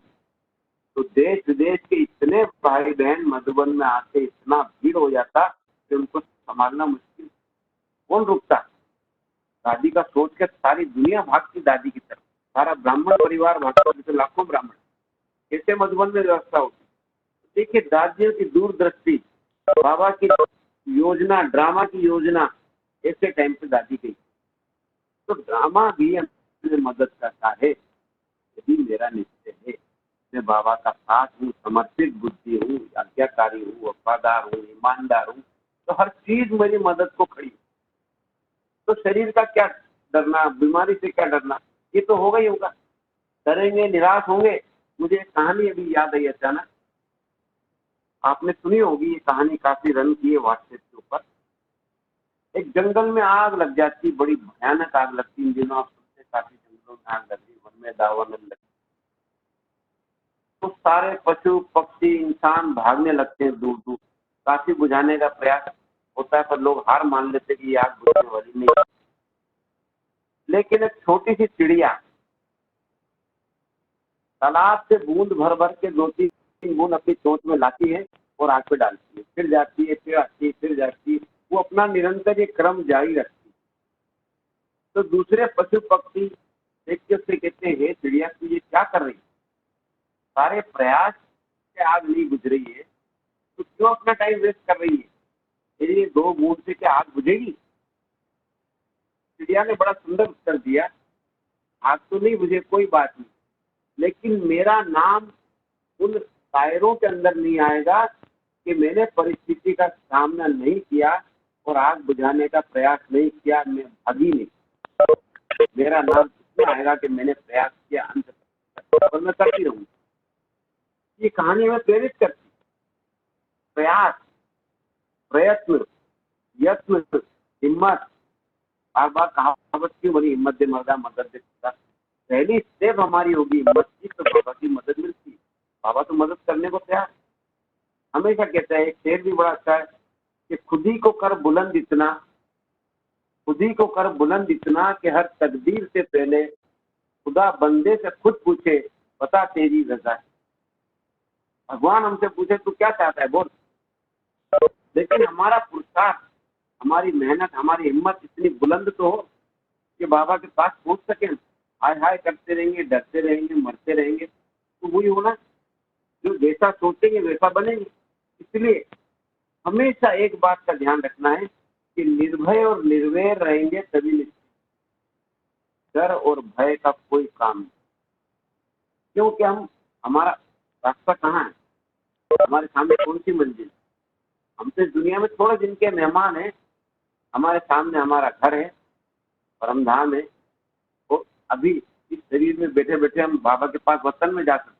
तो देश विदेश के इतने भाई बहन मधुबन में आते, इतना भीड़ हो जाता कि उनको संभालना मुश्किल, कौन रुकता। दादी का सोच के सारी दुनिया भागती दादी की तरफ, सारा ब्राह्मण परिवार भागता, जैसे लाखों ब्राह्मण, कैसे मधुबन में व्यवस्था होती। देखिए दादियों की दूरदृष्टि, बाबा की योजना, ड्रामा की योजना, ऐसे टाइम पे दादी गई। तो ड्रामा भी हमें मदद करता है। यदि मेरा निश्चय है, मैं बाबा का साथ हूँ, समर्पित बुद्धि हूँ, आज्ञाकारी हूँ, वफादार हूँ, ईमानदार हूँ, तो हर चीज मेरी मदद को खड़ी। तो शरीर का क्या डरना, बीमारी से क्या डरना, ये तो होगा ही होगा। डरेंगे, निराश होंगे। मुझे एक कहानी अभी याद आई अचानक, आपने सुनी होगी ये कहानी, काफी रन की है व्हाट्सएप के ऊपर। एक जंगल में आग लग जाती, बड़ी भयानक आग लगती। इन दिनों आप सुनते काफी जंगलों में आग लग रही, वन में दावानल लगी, तो सारे पशु पक्षी इंसान भागने लगते हैं दूर दूर। काफी बुझाने का प्रयास होता है, पर लोग हार मान लेते कि ये आग बुझने वाली नहीं है। लेकिन एक छोटी सी चिड़िया तालाब से बूंद भर भर के 2-3 बूंद अपनी चोंच में लाती है और आग पे डालती है, फिर जाती है, फिर आती है, फिर जाती है। वो अपना निरंतर ये क्रम जारी रखती है। तो दूसरे पशु पक्षी देख के उससे कहते हैं, हे चिड़िया, तू ये क्या कर रही है? सारे प्रयास से आग नहीं बुझ रही है, तो क्यों अपना टाइम वेस्ट कर रही है? यदि ये 2 बूंद से क्या आग बुझेगी? चिड़िया ने बड़ा सुंदर उत्तर दिया, आग तो नहीं बुझे, कोई बात नहीं, लेकिन मेरा नाम उन दायरों के अंदर नहीं आएगा कि मैंने परिस्थिति का सामना नहीं किया और आग बुझाने का प्रयास नहीं किया, मैं भागी नहीं। मेरा नाम इसमें आएगा कि मैंने प्रयास किया अंत तक, और मैं करती रहूंगी। ये कहानी हमें प्रेरित करती, प्रयास, प्रयत्न, यत्न, हिम्मत। बार बार कहावत क्यों बनी, हिम्मत दे मर्दा मदद दे खुदा। पहली स्टेप हमारी होगी हिम्मत की, तो बाबा की मदद मिलती है। बाबा तो मदद करने को तैयार। हमेशा कहता है, एक शेर भी बड़ा अच्छा है कि खुद ही को कर बुलंद इतना, खुद ही को कर बुलंद इतना कि हर तकदीर से पहले खुदा बंदे से खुद पूछे, बता तेरी रजा है। भगवान हमसे पूछे तू क्या चाहता है बोल। लेकिन हमारा पुरुषार्थ, हमारी मेहनत, हमारी हिम्मत इतनी बुलंद तो हो कि बाबा के पास पहुंच सके। हाय हाय करते रहेंगे, डरते रहेंगे, मरते रहेंगे, तो वही होना, जो जैसा सोचेंगे वैसा बनेंगे। इसलिए हमेशा एक बात का ध्यान रखना है कि निर्भय और निर्वैर रहेंगे तभी निश्चित। डर और भय का कोई काम नहीं, क्योंकि हमारा रास्ता कहाँ है, हमारे सामने कौन सी मंजिल। हम तो इस दुनिया में थोड़े दिन के मेहमान हैं। हमारे सामने हमारा घर है, परम धाम है, तो अभी इस शरीर में बैठे बैठे हम बाबा के पास वतन में जा सकते हैं।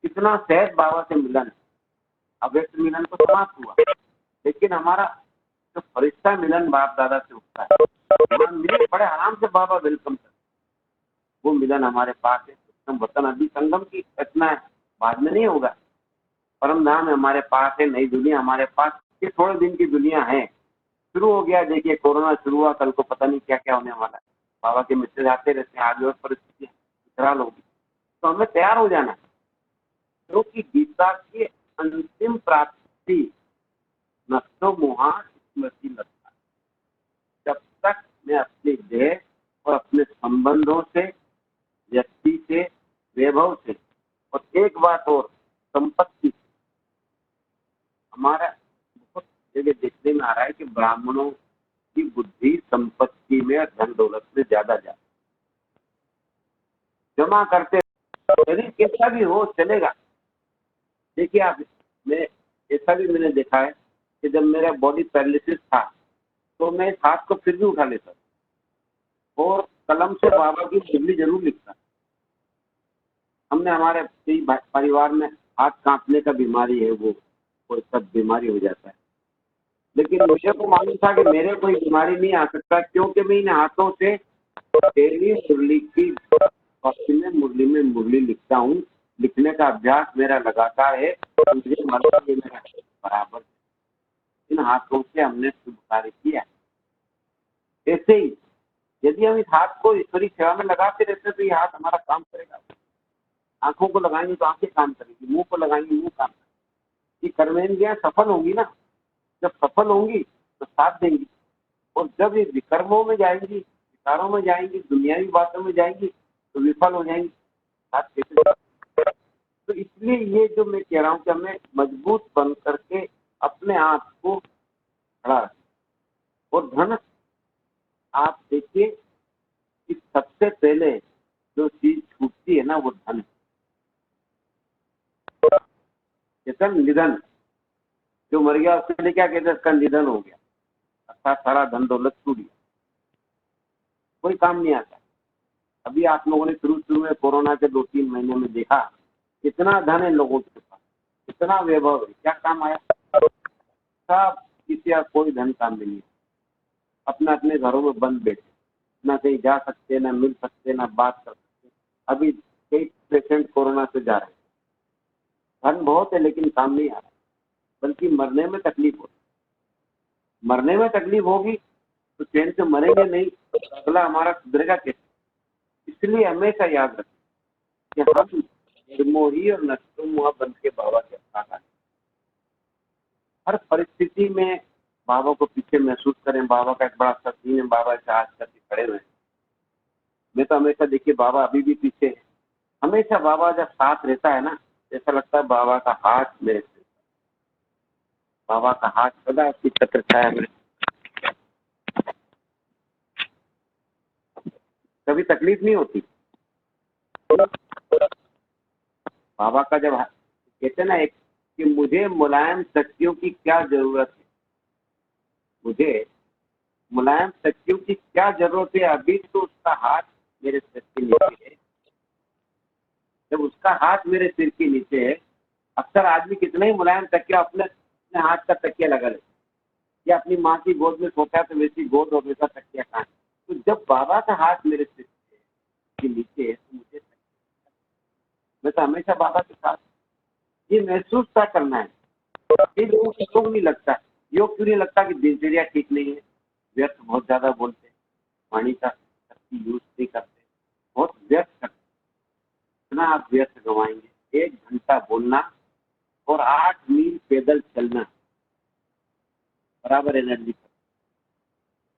कितना सहज बाबा से मिलन है। अव्यक्त मिलन तो समाप्त हुआ, लेकिन हमारा जो फरिश्ता मिलन बाप दादा से उठता है, मिले बड़े आराम से बाबा वेलकम करते, वो मिलन हमारे पास है। हम वतन अभी संगम की घटना है, बाद में नहीं होगा। परम धाम हमारे पास है, नई दुनिया हमारे पास। ये थोड़े दिन की दुनिया है, शुरू हो गया। देखिए कोरोना शुरू हुआ, कल को पता नहीं क्या क्या होने वाला है। बाबा के मैसेज आते रहते हैं, आगे और परिस्थितियां विकराल होगी, तो हमें तैयार हो जाना है। क्योंकि गीता की अंतिम प्राप्ति नष्टो मोहा स्मृति लगता। जब तक मैं अपने देह और अपने संबंधों से, व्यक्ति से, वैभव से, और एक बात और, संपत्ति। हमारा बहुत जगह देखने में आ रहा है कि ब्राह्मणों की बुद्धि संपत्ति में, धन दौलत में ज्यादा जमा करते। शरीर कैसा भी हो चलेगा। देखिए आप, मैं ऐसा भी मैंने देखा है कि जब मेरा बॉडी पैरालिसिस था, तो मैं इस हाथ को फिर भी उठा लेता और कलम से बाबा की मुरली जरूर लिखता। हमने हमारे कई परिवार में हाथ कांपने का बीमारी है, वो कोई सब बीमारी हो जाता है, लेकिन मुझे को मालूम था कि मेरे कोई बीमारी नहीं आ सकता, क्योंकि मैं इन हाथों से डेली मुरली की कॉपी में मुरली लिखता हूँ। लिखने का अभ्यास मेरा लगातार है, मुझे मालूम है मेरा बराबर इन हाथों से हमने शुभ कार्य किया। ऐसे ही यदि हम इस हाथ को ईश्वरी सेवा में लगाते रहते तो ये हाथ हमारा काम करेगा। आंखों को लगाएंगे तो आंखें काम करेगी, मुंह को लगाएंगे मुंह काम करेगी। ये कर्मेंद्रियां सफल होंगी ना, जब सफल होंगी तो साथ देंगी, और जब ये विकर्मों में जाएंगी, विकारों में जाएंगी, दुनियावी बातों में जाएंगी, तो विफल हो जाएंगी, साथ कैसे। तो इसलिए ये जो मैं कह रहा हूँ कि हमें मजबूत बन करके अपने आप को खड़ा रखें। और धन, आप देखिए कि सबसे पहले जो चीज छूटती है ना, वो धन। निधन, जो मर गया उसके लिए क्या कहते हैं, उसका निधन हो गया, अर्थात सारा धन दौलत छूट गया। कोई काम नहीं आता। अभी आप लोगों ने शुरू शुरू में कोरोना के 2-3 महीने में देखा कितना धन है लोगों के पास, कितना वैभव है, क्या काम आया? सब किसी का कोई धन काम नहीं है, अपने अपने घरों में बंद बैठे, ना कहीं जा सकते, ना मिल सकते, ना बात कर सकते। अभी कई पेशेंट कोरोना से जा रहे हैं, धन बहुत है लेकिन काम नहीं आ रहा, बल्कि मरने में तकलीफ होती। मरने में तकलीफ होगी तो चैन से मरेंगे नहीं, तो अगला हमारा सुधरेगा कैसे? इसलिए हमेशा याद रखें कि हम निर्मोही और नष्टोमुआ बन के बाबा के साथ आए। हर परिस्थिति में बाबा को पीछे महसूस करें। बाबा का एक बड़ा सा सीन है, बाबा ऐसे हाथ करके खड़े हुए हैं। मैं तो हमेशा देखिए बाबा अभी भी पीछे है। हमेशा बाबा जब साथ रहता है ना, ऐसा लगता है बाबा का हाथ मेरे से, बाबा का हाथ सदा उसकी छत्र छाया मेरे, कभी तकलीफ नहीं होती। बाबा का जब कहते ना एक कि मुझे मुलायम शक्तियों की क्या जरूरत है, मुझे मुलायम शक्तियों की क्या जरूरत है, अभी तो उसका हाथ मेरे सिर के नीचे है। जब उसका हाथ मेरे सिर के नीचे है, अक्सर आदमी कितना ही मुलायम तकिया अपने अपने हाथ का तकिया लगा ले, या अपनी माँ की गोद में सोता है तो वैसी गोद और वैसा तकिया कहाँ है। तो जब बाबा का हाथ मेरे सिर के नीचे है तो मुझे, मैं तो हमेशा बाबा के साथ, ये महसूस क्या करना है। ये लोगों को योग नहीं लगता, योग क्यों नहीं लगता कि दिनचर्या ठीक नहीं है, व्यर्थ बहुत ज्यादा बोलते हैं, पानी का शक्ति यूज नहीं करते, बहुत व्यर्थ करते। इतना आप व्यर्थ गंवाएंगे, 1 घंटा बोलना और 8 मील पैदल चलना बराबर एनर्जी का।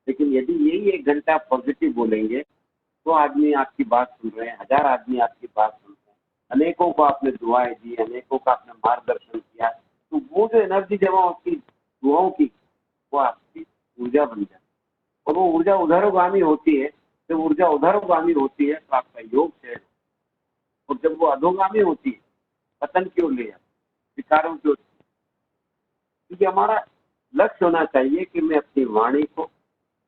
लेकिन यदि यही 1 घंटा पॉजिटिव बोलेंगे तो आदमी आपकी बात सुन रहे हैं, 1000 आदमी आपकी बात सुन रहे हैं, अनेकों को आपने दुआएं दी, अनेकों का आपने मार्गदर्शन किया, तो वो जो एनर्जी जमा होती दुआओं की, वो आपकी ऊर्जा बन जाती है। और वो ऊर्जा उधरगामी होती है। जब ऊर्जा उधरगामी होती है तो आपका योग से, और जब वो अधोगामी होती है, पतन की ओर ले जाती है, विकारों की ओर। क्योंकि हमारा लक्ष्य होना चाहिए कि मैं अपनी वाणी को,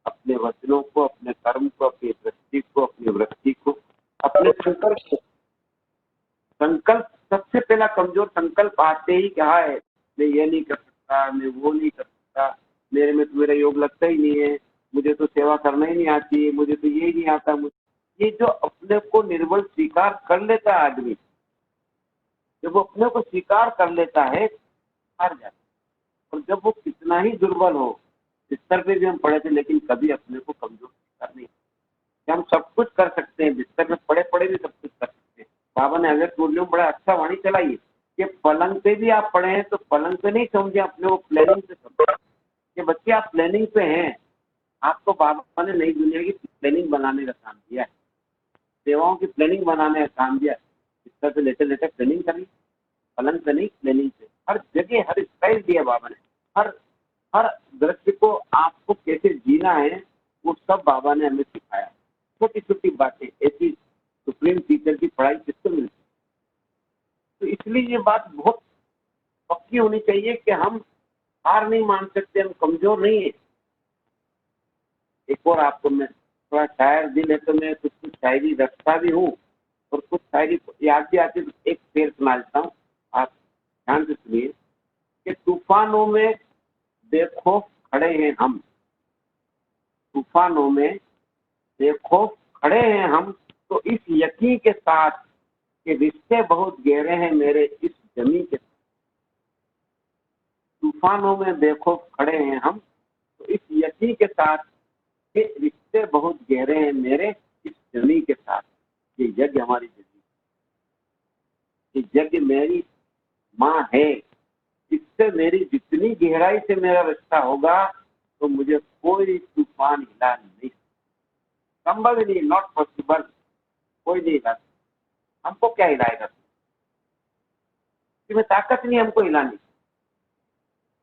अपने वचनों को, अपने कर्म को, अपनी दृष्टि को, अपनी वृत्ति को, अपने संकल्प को, संकल्प सबसे पहला कमजोर संकल्प आते ही क्या है, मैं ये नहीं कर सकता, मैं वो नहीं कर सकता, मेरे में तो मेरा योग लगता ही नहीं है, मुझे तो सेवा करना ही नहीं आती, मुझे तो ये नहीं आता। ये जो अपने को निर्बल स्वीकार कर लेता है आदमी, जब वो अपने को स्वीकार कर लेता है हार जाता है। और जब वो कितना ही दुर्बल हो, बिस्तर पे भी हम पड़े थे लेकिन कभी अपने को कमजोर स्वीकार नहीं, कि हम सब कुछ कर सकते हैं, बिस्तर में पड़े पड़े भी सब कुछ कर सकते हैं। बाबा ने अगर मुरलियों में बड़ा अच्छा वाणी चलाई है कि पलंग पे भी आप पड़े हैं तो पलंग पे नहीं समझे, अपने वो प्लानिंग से समझे कि बच्चे आप प्लानिंग पे हैं। आपको बाबा ने नई दुनिया की प्लानिंग बनाने का काम दिया है, सेवाओं की प्लानिंग बनाने का काम दिया। बिस्तर पे लेटे लेटे प्लानिंग करी, पलंग पे नहीं, प्लानिंग पे। हर जगह हर स्टाइल दिया बाबा ने, हर हर दृश्य को आपको कैसे जीना है वो सब बाबा ने हमें सिखाया। छोटी छोटी बातें, ऐसी सुप्रीम टीचर की पढ़ाई किसको मिलती। तो इसलिए ये बात बहुत पक्की होनी चाहिए कि हम हार नहीं मान सकते, हम कमजोर नहीं है। एक और आपको मैं थोड़ा शायर दिल है तो मैं कुछ कुछ शायरी रखता भी हूँ और कुछ शायरी याद भी आती है, तो एक शेर सुना देता हूँ, आप ध्यान से सुनिए कि तूफानों में बेखौफ खड़े हैं हम, तूफानों में बेखौफ खड़े हैं हम, तो इस यकीन के साथ कि रिश्ते बहुत गहरे हैं मेरे इस जमीन के साथ। तूफानों में बेखौफ खड़े हैं हम, तो इस यकीन के साथ कि रिश्ते बहुत गहरे हैं मेरे इस जमीन के साथ। ये यज्ञ हमारी जमीन, ये यज्ञ मेरी माँ है, इससे मेरी जितनी गहराई से मेरा रिश्ता होगा तो मुझे कोई तूफान हिला नहीं, संभव ही नहीं, नॉट पॉसिबल, कोई नहीं हिला। हमको क्या हिलाएगा, इसमें ताकत नहीं हमको हिलानी।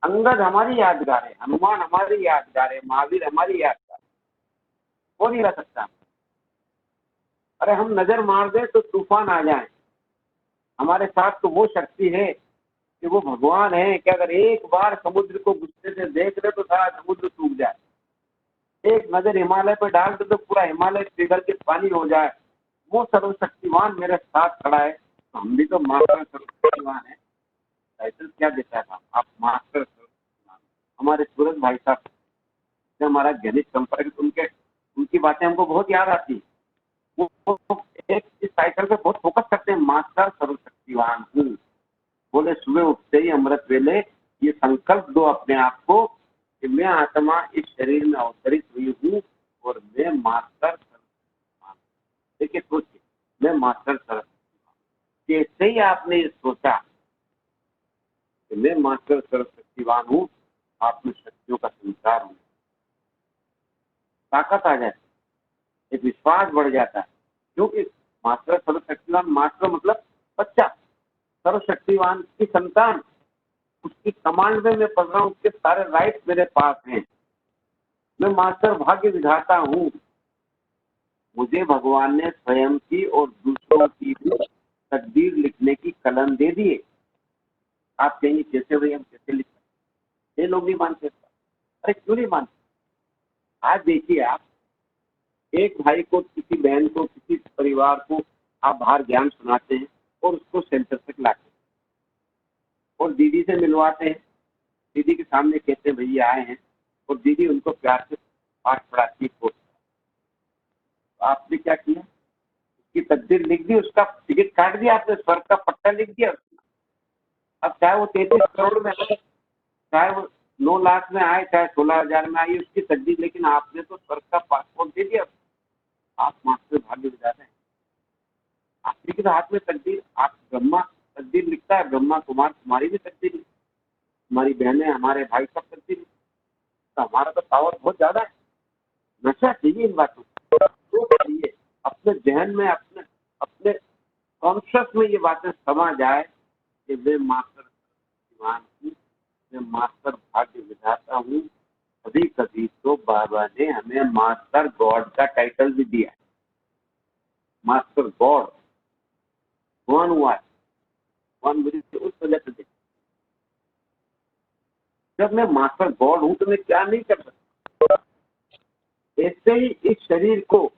अंगद हमारी यादगार है, हनुमान हमारी यादगार है, महावीर हमारी यादगार, कौन हिला सकता। अरे हम नजर मार दे तो तूफान आ जाए, हमारे साथ तो वो शक्ति है कि वो भगवान है कि अगर एक बार समुद्र को गुस्से से देख ले तो सारा समुद्र सूख जाए। एक नजर हिमालय पे डाल दे तो पूरा हिमालय पिघल के पानी हो जाए, वो सर्वशक्तिमान मेरे साथ खड़ा है। तो हम भी तो मास्टर सर्वशक्तिमान है। टाइटल क्या देता था आप, मास्टर सर्वशक्तिमान। हमारे सूरज भाई साहब से हमारा घनिष्ठ संपर्क, उनकी बातें हमको बहुत याद आती। वो एक इस टाइटल पे बहुत फोकस करते हैं, मास्टर सर्वशक्तिवान हूँ। बोले सुबह उठते ही अमृत वेले ये संकल्प दो अपने आप को कि मैं आत्मा इस शरीर में अवतरित हुई हूँ और मैं मास्टर सर्वशक्तिमान। देखिए सोचिए, मैं मास्टर सर्वशक्तिमान, जैसे ही आपने ये सोचा कि मैं मास्टर सर्वशक्तिवान हूँ, आप में शक्तियों का संचार हो, ताकत आ जाती, एक विश्वास बढ़ जाता है। क्योंकि मास्टर सर्वशक्तिवान, मास्टर मतलब बच्चा, सर्वशक्तिवान की संतान, उसकी कमांड में मैं पढ़ रहा हूँ, उसके सारे राइट्स मेरे पास हैं। मैं मास्टर भाग्य विधाता हूँ। मुझे भगवान ने स्वयं की और दूसरों की भी तकदीर लिखने की कलम दे दिए। आप कहेंगे कैसे भाई, हम कैसे लिख सकते? ये लोग नहीं मानते। अरे क्यों नहीं मानते? आज देखिए, आप एक भाई को, किसी बहन को, किसी परिवार को आप बाहर ज्ञान सुनाते हैं और उसको सेंटर तक लाते हैं और दीदी से मिलवाते हैं। दीदी के सामने कहते हैं भैया आए हैं, और दीदी उनको प्यार से पाठ पढ़ाती है। तो आपने क्या किया? उसकी तकदीर लिख दी, उसका टिकट काट दिया आपने, स्वर्ग का पट्टा लिख दिया। अब चाहे वो 33 करोड़ में आए, चाहे वो 9 लाख में आए, चाहे 16,000 में आई, उसकी तकदीर, लेकिन आपने तो स्वर्ग का पासपोर्ट दे दिया। आप मास्टर भाग्य विधाता हैं। आपके के हाथ में तकदीर, आप ब्रह्मा तकदीर लिखता है, ब्रह्मा कुमार तुम्हारी भी तकदीर, हमारी बहनें, हमारे भाई सब तकदीर। तो हमारा तो पावर बहुत ज्यादा है। नशा चाहिए इन बातों तो चाहिए, अपने जहन में, अपने अपने कॉन्शियस में ये बातें समा जाए कि मैं मास्टर दीवान हूँ, मैं मास्टर भाग्य विधाता हूँ। कभी कभी तो बाबा ने हमें मास्टर गॉड का टाइटल भी दिया। मास्टर गॉड कौन हुआ? कौन मुझे उस वजह से दे। जब मैं मास्टर गॉड हूँ तो मैं क्या नहीं कर सकता? ऐसे ही इस शरीर को,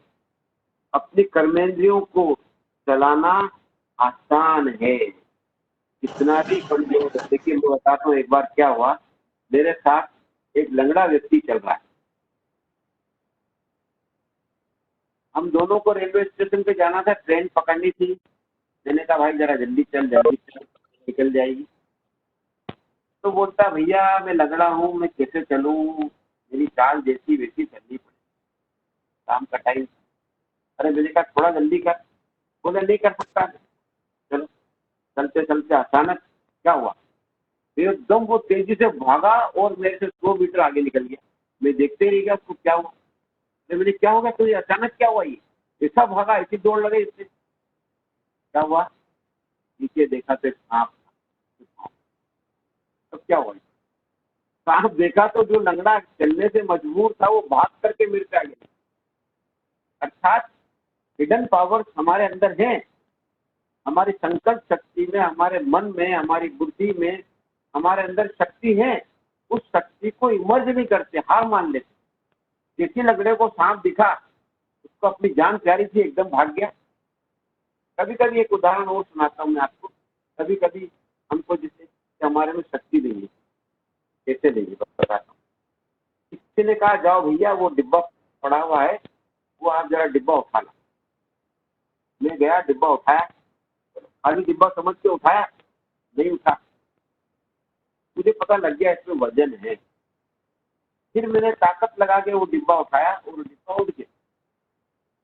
अपनी कर्मेंद्रियों को चलाना आसान है, कितना भी कमजोर है। देखिए मैं बताता हूँ, एक बार क्या हुआ, मेरे साथ एक लंगड़ा व्यक्ति चल रहा है। हम दोनों को रेलवे स्टेशन पे जाना था, ट्रेन पकड़नी थी। मैंने कहा भाई जरा जल्दी चल, जल्दी चल, निकल जाएगी। तो बोलता भैया मैं लंगड़ा हूँ, मैं कैसे चलूँ, मेरी चाल जैसी वैसी चलनी पड़ी, काम कटाई। अरे मैंने कहा थोड़ा जल्दी कर। बोले नहीं कर सकता। चलो, चलते चलते अचानक क्या हुआ, एकदम वो तेजी से भागा और मेरे से 100 मीटर आगे निकल गया। मैं देखते रह गया उसको क्या हुआ। मैंने क्या होगा, तो ये अचानक क्या हुआ, ये ऐसा भागा, ऐसी दौड़ लगे इससे, क्या हुआ? नीचे देखा तो सांप था। तो क्या हुआ, सांप देखा तो जो लंगड़ा चलने से मजबूर था वो भाग करके मेरे पे आ गया। अर्थात हिडन पावर्स हमारे अंदर हैं, हमारी संकल्प शक्ति में, हमारे मन में, हमारी बुद्धि में, हमारे अंदर शक्ति है। उस शक्ति को इमर्ज नहीं करते, हार मान लेते। किसी लंगड़े को सांप दिखा, उसको अपनी जान प्यारी थी, एकदम भाग गया। कभी कभी एक उदाहरण और सुनाता हूँ मैं आपको। कभी कभी हमको जिससे हमारे में शक्ति नहीं है, कैसे नहीं है बताता हूँ। किसी ने कहा जाओ भैया वो डिब्बा पड़ा हुआ है, वो आप जरा डिब्बा उठा लो। मैं गया, डिब्बा उठाया, खाली डिब्बा समझ के उठाया, नहीं उठा। मुझे पता लग गया इसमें वजन है। फिर मैंने ताकत लगा के वो डिब्बा उठाया और डिब्बा उठ गया।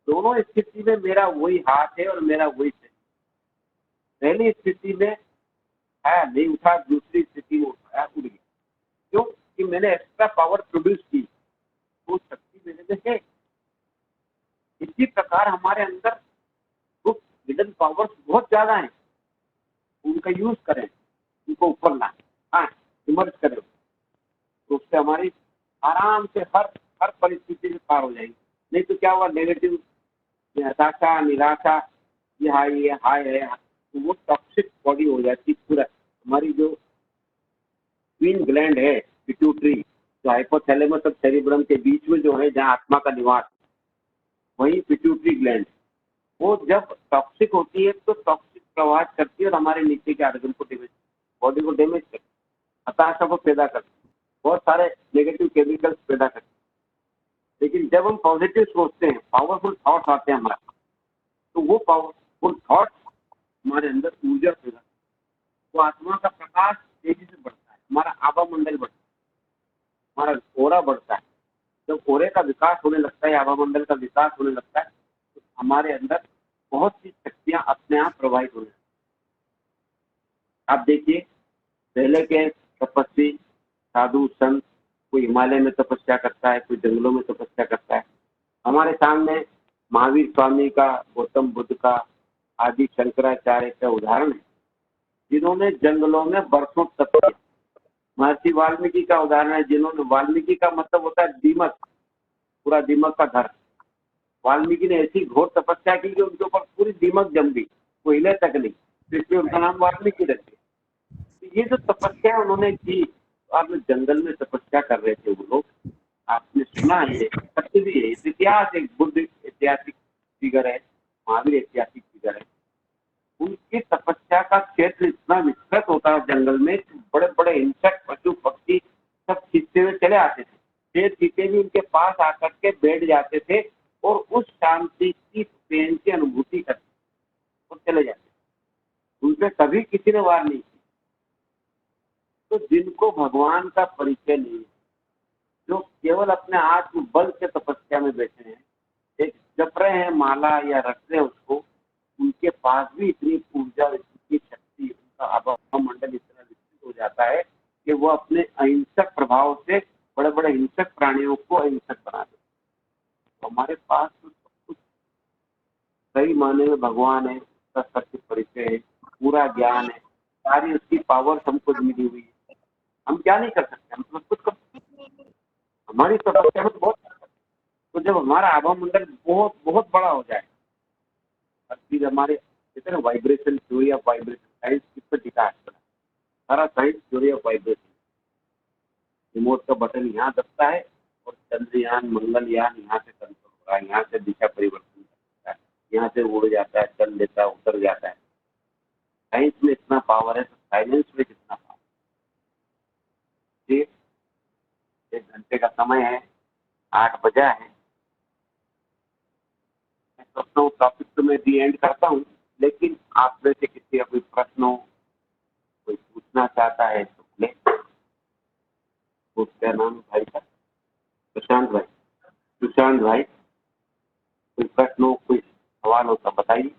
दोनों स्थिति में मेरा वही हाथ है और मेरा वही शरीर। पहली स्थिति में उठाया, नहीं उठा, दूसरी स्थिति में उठाया, उड़ गया। क्यों? कि मैंने एक्स्ट्रा पावर प्रोड्यूस की, वो शक्ति मेरे में है। इसी प्रकार हमारे अंदर कुछ हिडन पावर्स बहुत ज्यादा हैं, उनका यूज करें, उनको ऊपर लाएं, हाँ इमर्ज करें, तो उससे हमारी आराम से हर परिस्थिति में पार हो जाएगी। नहीं तो क्या हुआ, नेगेटिव हताशा, निराशा, ये हाय है, तो वो टॉक्सिक बॉडी हो जाती पूरा। हमारी जो क्वीन ग्लैंड है पिट्यूटरी, जो हाइपोथैलेमस और सेरिब्रम के बीच में जो है, जहाँ आत्मा का निवास, वही पिट्यूटरी ग्लैंड, वो जब टॉक्सिक होती है तो टॉक्सिक प्रवाह करती है और हमारे नीचे के आर्गन को डैमेज, बॉडी को डैमेज करती है, हताशा को पैदा करती है, बहुत सारे नेगेटिव केमिकल्स पैदा करती है। लेकिन जब हम पॉजिटिव सोचते हैं, पावरफुल थॉट्स आते हैं हमारे, तो वो पावरफुल थॉट्स हमारे अंदर ऊर्जा पैदा करते हैं, वो आत्मा का प्रकाश तेजी से बढ़ता है, हमारा आभा मंडल बढ़ता है, हमारा ओरा बढ़ता है। जब ओरे का विकास होने लगता है, आभा मंडल का विकास होने लगता है, तो हमारे अंदर बहुत सी शक्तियां अपने आप प्रवाहित होने लगती हैं। आप देखिए, पहले के तपस्वी साधु संत, कोई हिमालय में तपस्या करता है, कोई जंगलों में तपस्या करता है। हमारे सामने महावीर स्वामी का, गौतम बुद्ध का, आदि शंकराचार्य का उदाहरण है, जिन्होंने जंगलों में वर्षों तप किया। महर्षि वाल्मीकि का उदाहरण है, जिन्होंने, वाल्मीकि का मतलब होता है दीमक, पूरा दीमक का घर। वाल्मीकि ने ऐसी घोर तपस्या की कि उनके ऊपर पूरी दीमक जम गई, वो हिले तक नहीं, तो इसलिए उनका नाम वाल्मीकि रख दिया। तो ये जो तपस्या उन्होंने की, आप जंगल में तपस्या कर रहे थे वो लोग, आपने सुना है, ये सत्य भी है, इतिहास, एक बुद्ध ऐतिहासिक फिगर है, महावीर ऐतिहासिक फिगर है। उनकी तपस्या का क्षेत्र इतना विस्तृत होता है जंगल में, बड़े बड़े इंसेक्ट, पशु पक्षी सब खींचते हुए चले आते थे। शेर चीते भी उनके पास आकर के बैठ जाते थे और उस शांति की, प्रेम की अनुभूति करते और चले जाते। उनसे कभी किसी ने वार नहीं की। तो जिनको भगवान का परिचय नहीं है, जो केवल अपने आत्म बल से तपस्या में बैठे हैं, एक जप रहे हैं माला या रख रहे हैं उसको, उनके पास भी इतनी ऊर्जा, इतनी शक्ति, उनका आभा मंडल इतना विकसित हो जाता है कि वो अपने अहिंसक प्रभाव से बड़े बड़े हिंसक प्राणियों को अहिंसक बना देते। तो हमारे पास तो सब कुछ सही माने में भगवान है, उसका सत्य परिचय है, पूरा ज्ञान है, सारी उसकी पावर हमको मिली हुई है। हम क्या नहीं कर सकते, हम सब कुछ कर सकते हैं। हमारी तपस्या में बहुत, तो जब हमारा आभा मंडल बहुत बहुत बड़ा हो जाए, हर चीज हमारे, कहते हैं ना vibration, theory of vibration, science किस पर टिका है, सारा science theory of vibration. Remote का बटन यहाँ दबता है और चंद्रयान, मंगलयान यहाँ से कंट्रोल हो रहा है, यहाँ से दिशा परिवर्तन करता है, यहाँ से उड़ जाता है, चल लेता है, उतर जाता है। साइंस में इतना पावर है, तो साइलेंस में कितना पावर। 1 घंटे का समय है, 8 बजा है। मैं सोचता हूँ टॉपिक तो मैं दी एंड करता हूँ, लेकिन आप में से किसी का कोई प्रश्न हो, कोई पूछना चाहता है तो ले। क्या नाम है भाई का? प्रशांत भाई। सुशांत भाई, कोई प्रश्न हो, कोई सवाल हो तो बताइए।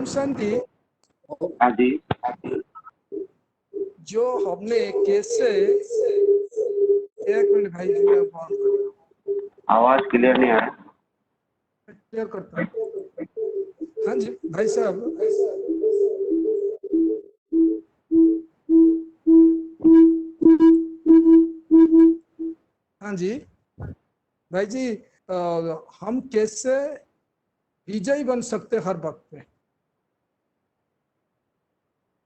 शांति, हाँ जी। जो हमने कैसे, एक मिनट भाई जी, मैं फोन आवाज क्लियर नहीं आ रहा। क्लियर करता हूँ। हाँ जी भाई साहब, हाँ जी भाई जी, हम कैसे विजयी बन सकते हर वक्त पे,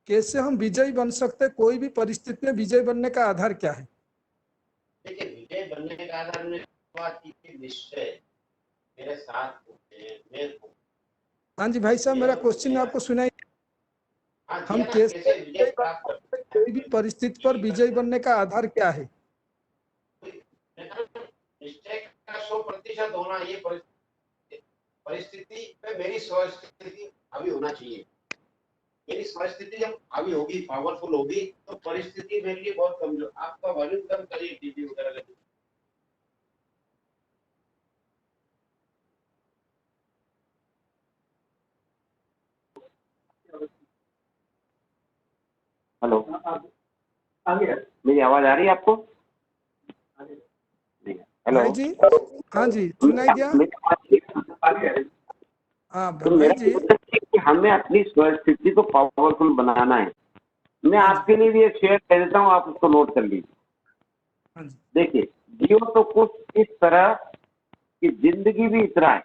कैसे हम विजयी बन सकते, कोई भी परिस्थिति में विजयी बनने का आधार क्या है? देखिए, विजय बनने का आधार निश्चय मेरे साथ हाँ जी भाई साहब, मेरा क्वेश्चन आपको सुनाई। हम कैसे विजयी बन सकते, कोई भी परिस्थिति पर विजयी बनने का आधार क्या है? निश्चय का 100% होना, ये परिस्थिति पे मेरी स्वस्थिति हावी होना चाहिए। मेरी स्वस्थिति जब हावी होगी, पावरफुल होगी, तो परिस्थिति मेरे लिए बहुत कमजोर। आपका वॉल्यूम कम करिए, टीवी वगैरह लगी। हेलो, मेरी आवाज आ रही है आपको? हेलो भाई जी, हाँ जी, सुनाई दिया? हाँ तो भाई जी, कि हमें अपनी स्वस्थिति को पावरफुल बनाना है। मैं आपके लिए भी एक शेयर कर देता हूँ, आप उसको नोट कर लीजिए। हाँ जी, देखिए, जियो तो कुछ इस तरह की जिंदगी भी इतना है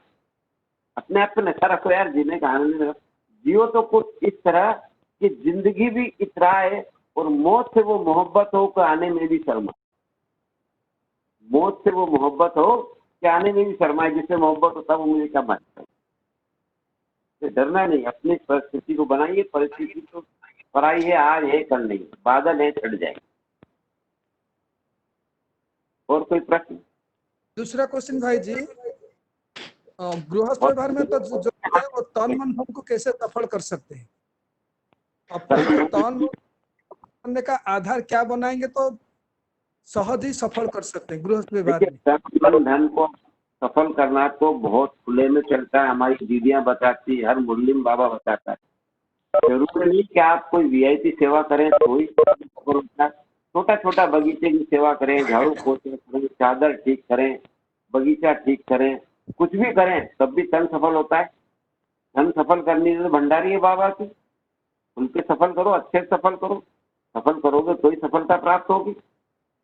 अपने आप पे नशा रखो यार, जीने का आनंद रखो। जियो तो कुछ इस तरह कि जिंदगी भी इतराए और मौत से वो मोहब्बत हो कि आने में भी शर्मा। मौत से वो मोहब्बत हो कि आने में भी शर्माए। जिससे मोहब्बत होता है वो मुझे क्या मानता है। तो डरना नहीं, अपनी परिस्थिति को बनाइए। परिस्थिति तो पराई है, आज है कल नहीं, बादल है छट जाएंगे। और कोई प्रश्न? दूसरा क्वेश्चन भाई जी, गृहस्थ व्यवहार में तो जो है वो तन मन धन को कैसे सफल कर सकते हैं? अपने तन मन करने का आधार क्या बनाएंगे तो सहज ही सफल कर सकते हैं गृहस्थ व्यवहार देखिए, में? तन धन को सफल करना तो बहुत खुले में चलता है। हमारी दीदियां बताती, हर मुस्लिम बाबा बताता है। जरूरी नहीं कि आप कोई वीआईपी सेवा करें तो ही सफल होता है। छोटा छोटा बगीचे की सेवा करें, झाड़ू पोछे करें, चादर ठीक करें, बगीचा ठीक करें, कुछ भी करें तब भी तन सफल होता है। धन सफल करने के लिए भंडारी है बाबा की, उनके सफल करो, अच्छे से सफल करो। सफल करोगे तो ही सफलता प्राप्त होगी।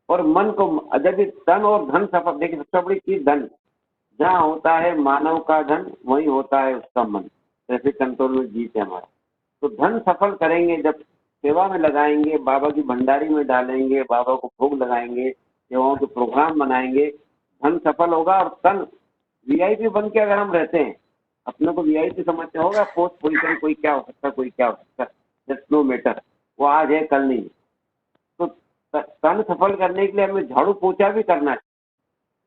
और मन को, जब भी तन और धन सफल, देखिए सबसे बड़ी चीज धन। जहाँ होता है मानव का धन वही होता है उसका मन। ट्रैफिक कंट्रोल में जीत है हमारा। तो धन सफल करेंगे जब सेवा में लगाएंगे, बाबा की भंडारी में डालेंगे, बाबा को भोग लगाएंगे, सेवाओं के प्रोग्राम बनाएंगे, धन सफल होगा। और तन वीआईपी बन के अगर हम रहते हैं, अपने को वीआईपी समझते होगा, पोस्ट पोजिशन कोई क्या हो सकता है, कोई क्या हो सकता है, दैट्स नो मैटर, वो आज है कल नहीं। तो तन सफल करने के लिए हमें झाड़ू पोछा भी करना है।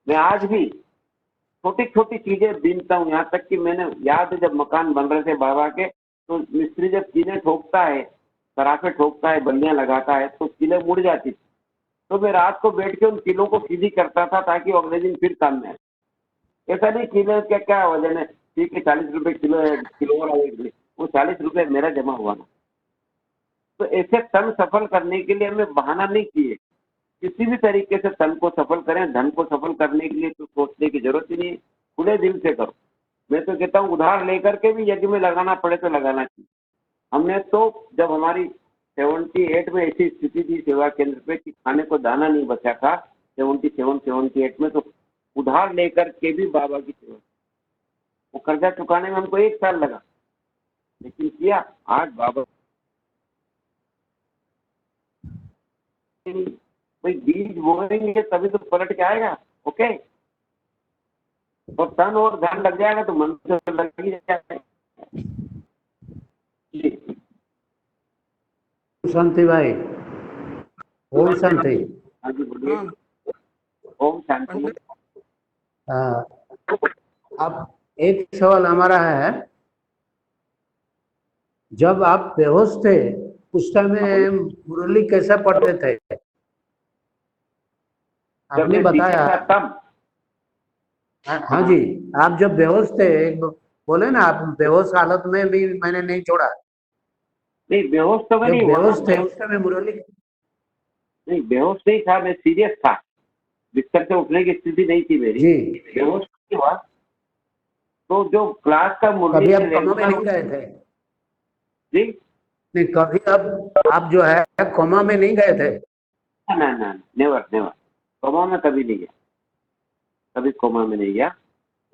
मैं आज भी छोटी छोटी चीजें बीनता हूँ। यहाँ तक कि मैंने याद है जब मकान बन रहे थे बाबा के, तो मिस्त्री जब कीलें ठोकता है, सराफे ठोकता है, बल्लियां लगाता है, तो कीलें मुड़ जाती थी। तो मैं रात को बैठ के उन कीलों को सीधी करता था ताकि वो अगले दिन फिर काम में आए। ऐसा नहीं कीले क्या क्या वजन है, ठीक है 40 रुपए किलो है, किलो और आएगी, वो 40 रुपए मेरा जमा हुआ ना। तो ऐसे तन सफल करने के लिए हमें बहाना नहीं किए, किसी भी तरीके से तन को सफल करें। धन को सफल करने के लिए तो सोचने की जरूरत ही नहीं है, खुले दिल से करो। मैं तो कहता हूँ उधार लेकर के भी यज्ञ में लगाना पड़े तो लगाना चाहिए। हमने तो जब हमारी 78 में ऐसी स्थिति थी सेवा केंद्र पे कि खाने को दाना नहीं बचा था, 78 में, तो उधार लेकर के भी बाबा की सेवा। वो कर्जा चुकाने में हमको 1 साल लगा, लेकिन किया। आज बाबा भाई बीज बोएंगे तभी तो पलट के आएगा। ओके, और तन और ध्यान लग जाएगा तो मन से लग ही जाएगा। शांति भाई, ओम शांति। हाँ जी बोलिए। हाँ ओम शांति। हाँ, अब एक सवाल हमारा है, जब आप बेहोश थे उस टाइम में मुरली कैसे पढ़ते थे? आपने बताया। तब हाँ जी, आप जब बेहोश थे, बोले ना आप बेहोश हालत में भी मैंने नहीं छोड़ा। नहीं, बेहोश तो मैं जब नहीं हुआ। बेहोश थे उस टाइम में मुरली। नहीं, बेहोश नहीं था, मैं सीरियस था। बिस्तर से उठने की स्थिति नहीं थी मेरी। जी, बेहोश नहीं हुआ। तो जो क्लास का मुरली कभी आप कोमा में नहीं गए थे? जी नहीं, कभी आप जो है कोमा में नहीं गए थे? ना ना, नेवर नेवर, कोमा में कभी नहीं गया, कभी कोमा में नहीं गया।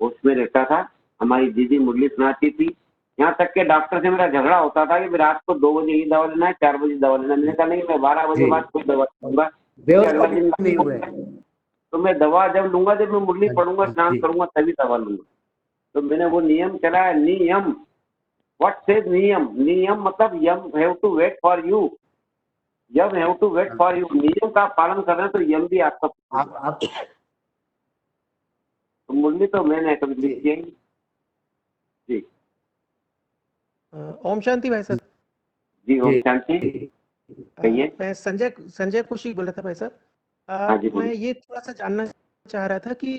उसमें रहता था। हमारी दीदी मुरली सुनाती थी। यहाँ तक के डॉक्टर से मेरा झगड़ा होता था कि रात को 2 बजे ये दवा लेना है, 4 बजे दवा लेना है। मैंने कहा नहीं, मैं 12 बजे जी। बाद कोई दवा लूंगा। बेहोश अगला कभी दिन नहीं हुए? तो मैं दवा जब लूंगा, जब मैं मुरली पढ़ूंगा, स्नान जी। करूंगा, तभी दवा लूंगा। तो मैंने वो नियम चलाया। नियम, व्हाट सेज नियम? नियम मतलब Yama have to wait for you, Yama have to wait for you. नियम का पालन कर रहे हैं तो यम भी आपका। आप तो मुरली तो मैंने कभी लिखी है। जी ओम शांति भाई साहब। जी, ओम जी। शांति। कहिए। मैं संजय खुशी बोल रहा था भाई साहब। हाँ जी, मैं बोलिए। ये थोड़ा सा जानना चाह रहा था कि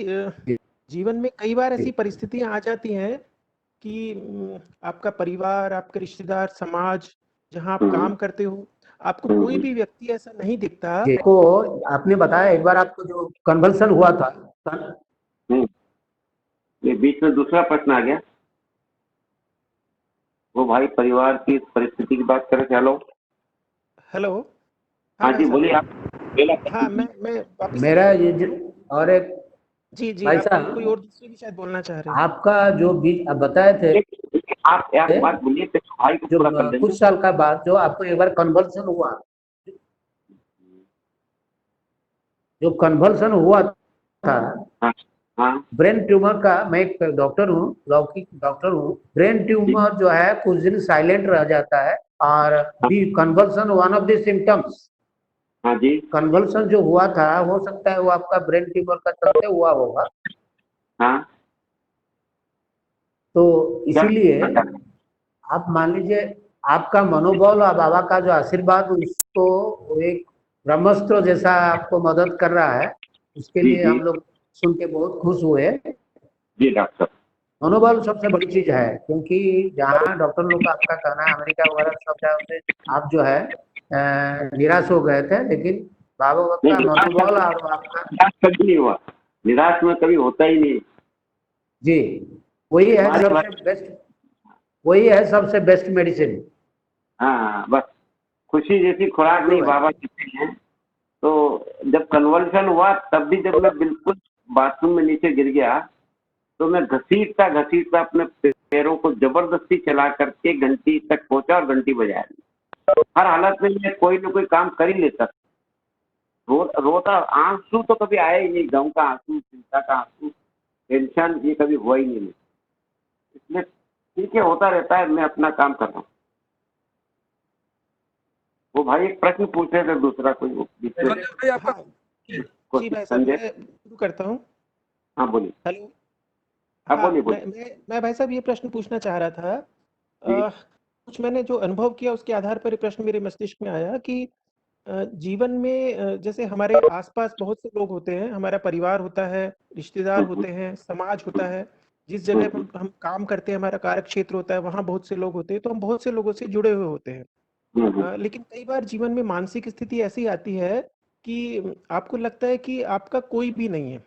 जी। जीवन में कई बार ऐसी जी। परिस्थितियां आ जाती हैं कि आपका परिवार, आपके रिश्तेदार, समाज, जहां आप काम करते हो, आपको कोई भी व्यक्ति ऐसा नहीं दिखता। को आपने बताया एक बार आपको जो कन्वल्सन हुआ था। ये बीच में दूसरा प्रश्न आ गया। वो भाई परिवार की परिस्थिति की बात कर रहे थे। Hello hello. हाँ भाई जी साहब। बोलिए आप। हाँ, मैं वापस मेरा ये और एक जी जी, भाई आप साहब, कोई और दूसरे भी शायद बोलना चाह रहे हैं। आपका जो बीच आप बताए थे, आप एक बात बोलिए तो भाई को जो पूरा कर देंगे। कुछ साल का बाद जो आपको एक बार कन्वर्सन हुआ, जो कन्वर्सन हुआ था हाँ हाँ ब्रेन ट्यूमर का, मैं एक डॉक्टर हूँ, लौकिक डॉक्टर हूँ। ब्रेन जी, ट्यूमर जो है कुछ दिन साइलेंट रह जाता है, और B conversion one of the symptoms. हाँ जी, कन्वर्सन जो हुआ था, हो सकता है वो आपका ब्रेन ट्यूमर का चलते हुआ होगा। हाँ तो क्या इसीलिए आप मान लीजिए, आपका मनोबल और बाबा का जो आशीर्वाद, उसको एक ब्रह्मास्त्र जैसा आपको मदद कर रहा है। उसके जी लिए जी हम लोग सुन के बहुत खुश हुए। जी डॉक्टर। मनोबल सबसे बड़ी चीज है, क्योंकि जहाँ डॉक्टर लोग का आपका कहना है अमेरिका वगैरह सब जगह से आप जो है निराश हो गए थे, लेकिन बाबा नहीं, का मनोबल और आपका, निराश कभी नहीं हुआ, निराश में कभी होता ही नहीं। जी, वही है हमारी सबसे भाई, बेस्ट, वही है सबसे बेस्ट मेडिसिन। हाँ हाँ, बस खुशी जैसी खुराक जो नहीं है बाबा कहते हैं। तो जब कन्वर्सन हुआ तब भी जब मैं बिल्कुल बाथरूम में नीचे गिर गया, तो मैं घसीटता घसीटता अपने पैरों को जबरदस्ती चला करके घंटी तक पहुंचा और घंटी बजाया। हर हालत में मैं कोई ना कोई काम कर ही लेता था। रोता आंसू तो कभी आया ही नहीं, गम का आंसू, चिंता का आंसू, टेंशन, ये कभी हुआ ही नहीं। इसलिए ठीक है, होता रहता है, मैं अपना काम कर रहा हूँ। वो भाई एक प्रश्न पूछ रहे थे दूसरा कोई, वो बीच में संजय भाई आपका हाँ जी जी क्वेश्चन। भाई साहब, संजय, मैं शुरू करता हूँ। हाँ बोलिए। हेलो। हाँ हाँ, बोलिए बोलिए। मैं भाई साहब ये प्रश्न पूछना चाह रहा था। जी कुछ मैंने जो अनुभव किया उसके आधार पर ये प्रश्न मेरे मस्तिष्क में आया कि जीवन में जैसे हमारे आसपास बहुत से लोग होते हैं, हमारा परिवार होता है, रिश्तेदार हम्म, होते हैं, समाज होता हम्म, है, जिस जगह पर हम्म, हम काम करते हैं, हमारा कार्य क्षेत्र होता है, वहाँ बहुत से लोग होते हैं, तो हम बहुत से लोगों से जुड़े हुए होते हैं। हम्म, लेकिन कई बार जीवन में मानसिक स्थिति ऐसी आती है कि आपको लगता है कि आपका कोई भी नहीं है।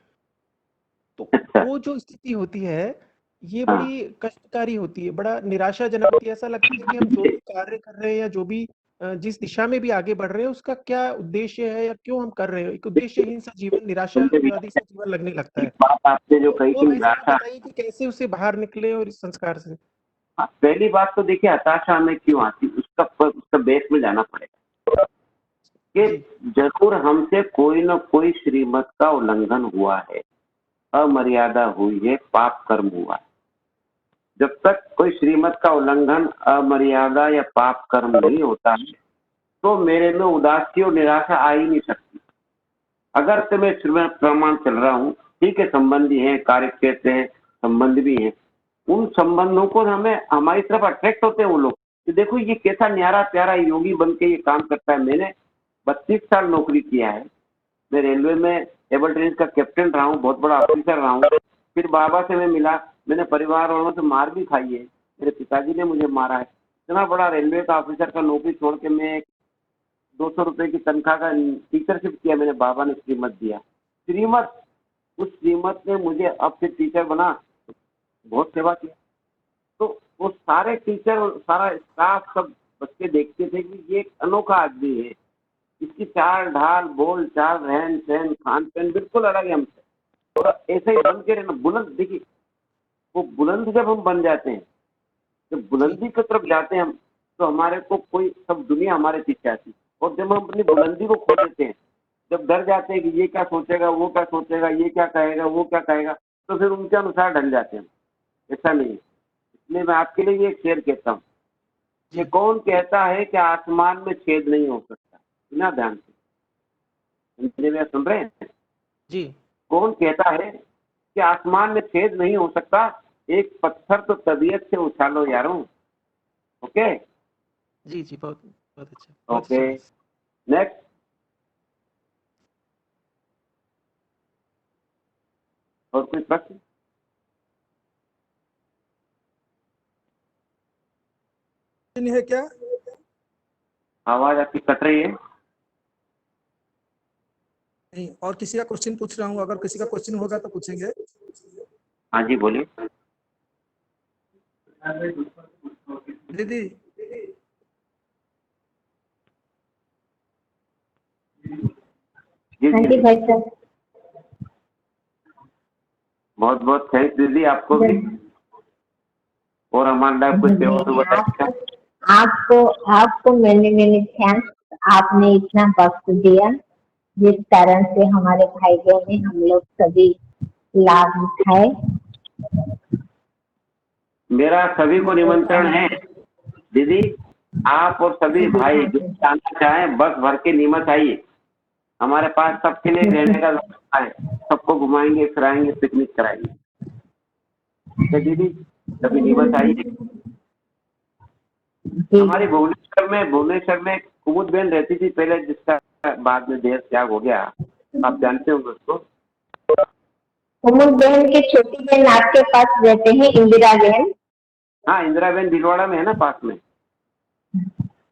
तो अच्छा, वो जो स्थिति होती है, ये हाँ बड़ी कष्टकारी होती है, बड़ा निराशाजनक होती है। ऐसा लगता है कि हम जो भी कार्य कर रहे हैं या जो भी जिस दिशा में भी आगे बढ़ रहे हैं, उसका क्या उद्देश्य है या क्यों हम कर रहे हैं? एक उद्देश्यहीन सा जीवन, संजय भी, निराशावादी सा जीवन लगने लगता एक है। बात आपने जो तो कही वो कि भाई साहब आप निराशा, बताइए कि कैसे उससे बाहर निकले और इस संस्कार से? हाँ, पहली बात तो देखिए हताशा हमें क्यों आती, उसका बेस में जाना पड़ेगा कि जी, जरूर हमसे कोई न कोई श्रीमत का उल्लंघन हुआ है, अमर्यादा हुई है, पाप कर्म हुआ है। जब तक कोई श्रीमत का उल्लंघन, अमर्यादा या पाप कर्म नहीं होता है, तो मेरे में उदासी और निराशा आ ही नहीं सकती। अगर से मैं श्रीमत प्रमाण चल रहा हूँ, ठीक है, संबंधी है, कार्य क्षेत्र है, संबंध भी है, उन संबंधों को हमें हमारी तरफ अट्रैक्ट होते हैं वो लोग कि देखो ये कैसा न्यारा प्यारा योगी बन के ये काम करता है। मैंने 32 साल नौकरी किया है, मैं रेलवे में टेबल टेनिस का कैप्टन रहा हूँ, बहुत बड़ा ऑफिसर रहा हूँ। फिर बाबा से मैं मिला, मैंने परिवार वालों से मार भी खाई है, मेरे पिताजी ने मुझे मारा है। इतना बड़ा रेलवे का ऑफिसर का नौकरी छोड़ के मैं 200 रुपए की तनख्वाह का टीचरशिप किया, मैंने बाबा ने श्रीमत दिया। श्रीमत, उस श्रीमत ने मुझे अब फिर टीचर बना, बहुत सेवा की। तो वो सारे टीचर और सारा स्टाफ सब बच्चे देखते थे कि ये एक अनोखा आदमी है, इसकी चाल ढाल, बोल चाल, रहन सहन, खान पीन बिल्कुल अलग है हमसे। और ऐसे ही बन के रहना, बुलंद देखिए, वो बुलंद जब हम बन जाते हैं, जब जी, बुलंदी की तरफ जाते हैं हम, तो हमारे को कोई सब दुनिया हमारे पीछे आती है। और जब हम अपनी बुलंदी को खो देते हैं, जब डर जाते हैं कि ये क्या सोचेगा, वो क्या सोचेगा, ये क्या कहेगा, वो क्या कहेगा, तो फिर उनके अनुसार ढल जाते हैं। ऐसा नहीं है। इसलिए मैं आपके लिए ये शेर कहता हूँ कि जी, कौन कहता है कि आसमान में छेद नहीं हो सकता। बिना ध्यान से मेरे सुन रहे हैं? जी, कौन कहता है कि आसमान में छेद नहीं हो सकता? एक पत्थर तो तबीयत से उछालो यारों। ओके जी, जी, बहुत बहुत अच्छा, बहुत ओके, अच्छा भाई। नेक्स्ट। और कोई प्रश्न? नहीं है क्या? आवाज आपकी कट रही है। नहीं, और किसी का क्वेश्चन पूछ रहा हूँ, अगर किसी का क्वेश्चन होगा तो पूछेंगे। हाँ जी बोलिए। दीदी, जी हाँ जी जी भाई साहब। बहुत बहुत थैंक्स दीदी आपको भी। और हमारा कुछ सेवा तो बताइए। आपको आपको मैंने थैंक्स, आपने इतना वक्त दिया जिस कारण से हमारे भाई बहन हम लोग सभी लाभ उठाए। मेरा सभी को निमंत्रण है दीदी, आप और सभी भाई जो आना चाहें बस भर के नीमच आइए। हमारे पास सबके लिए रहने का व्यवस्था है, सबको घुमाएंगे फिराएंगे पिकनिक कराएंगे। ठीक है दीदी, कभी नीमच आइए। हमारी भुवनेश्वर में कुमुद बहन रहती थी पहले, जिसका बाद में देह त्याग हो गया, आप जानते होंगे उसको। कुमुद बहन की छोटी बहन आपके पास रहते हैं, इंदिरा बहन। हाँ, इंदिरा बहन भीलवाड़ा में है ना पास में।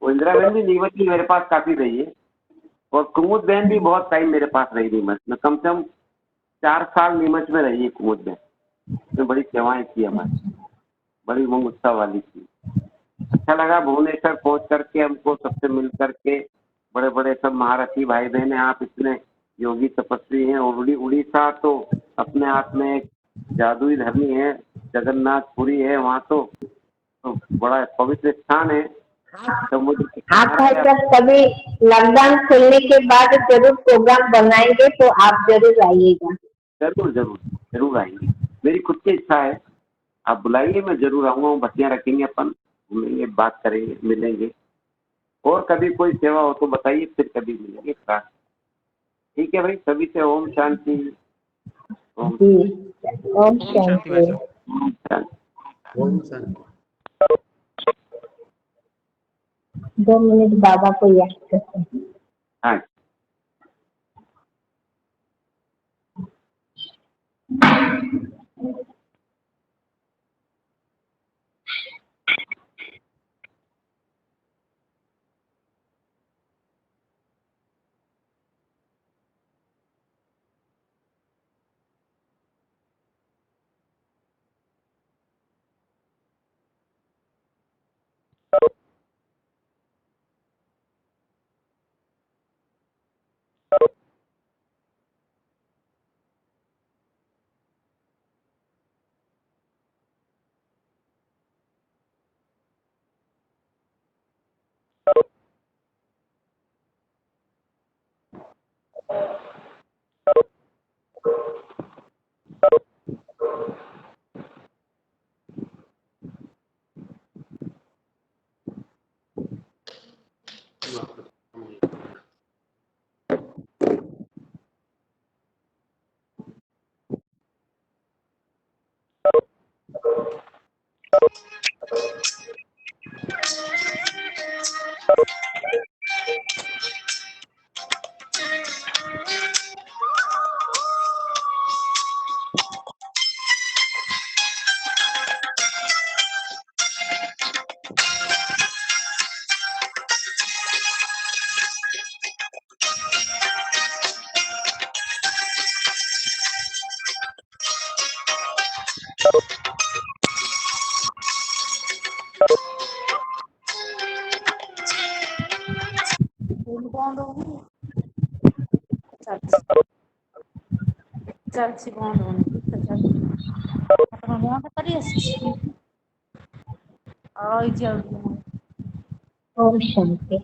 वो इंदिरा बहन भी नीमच में मेरे पास काफी रही है, और कुमुद बहन भी बहुत टाइम मेरे पास रही नीमच में, कम से कम 4 साल नीमच में रही है कुमुद बहन। उसने बड़ी सेवाएं की हमारी, बड़ी उमंग उत्साह वाली थी। अच्छा लगा भुवनेश्वर पहुंच करके, हमको सबसे मिल करके। बड़े बड़े सब महारथी भाई बहन हैं, आप इतने योगी तपस्वी हैं। और उड़ीसा तो अपने आप में एक जादुई धरनी है, जगन्नाथपुरी है वहाँ तो बड़ा पवित्र स्थान है। समुद्र के आप भाई किनारे साहब कभी लॉकडाउन खुलने के बाद जरूर प्रोग्राम बनाएंगे तो आप जरूर आइएगा। जरूर जरूर जरूर आएंगे, मेरी खुद की इच्छा है। आप बुलाइए, मैं जरूर आऊंगा। बच्चियाँ रखेंगे, अपन घूमेंगे, बात करेंगे, मिलेंगे। और कभी कोई सेवा हो तो बताइए, फिर कभी मिलेंगे। ठीक है भाई, सभी से ओम शांति। ओम जी, ओम ओम शांति भाई शांति। साहब। ओम शांति। ओम शांति। 2 मिनट बाबा को याद करते हैं। हाँ। ଚାଲିଛି ବନ୍ଦ ହଉନି। ଆପଣ ବନ୍ଦ କରି ଆସିଛି ରହିଛି ଆଉ ଟିକେ। ओम शांति।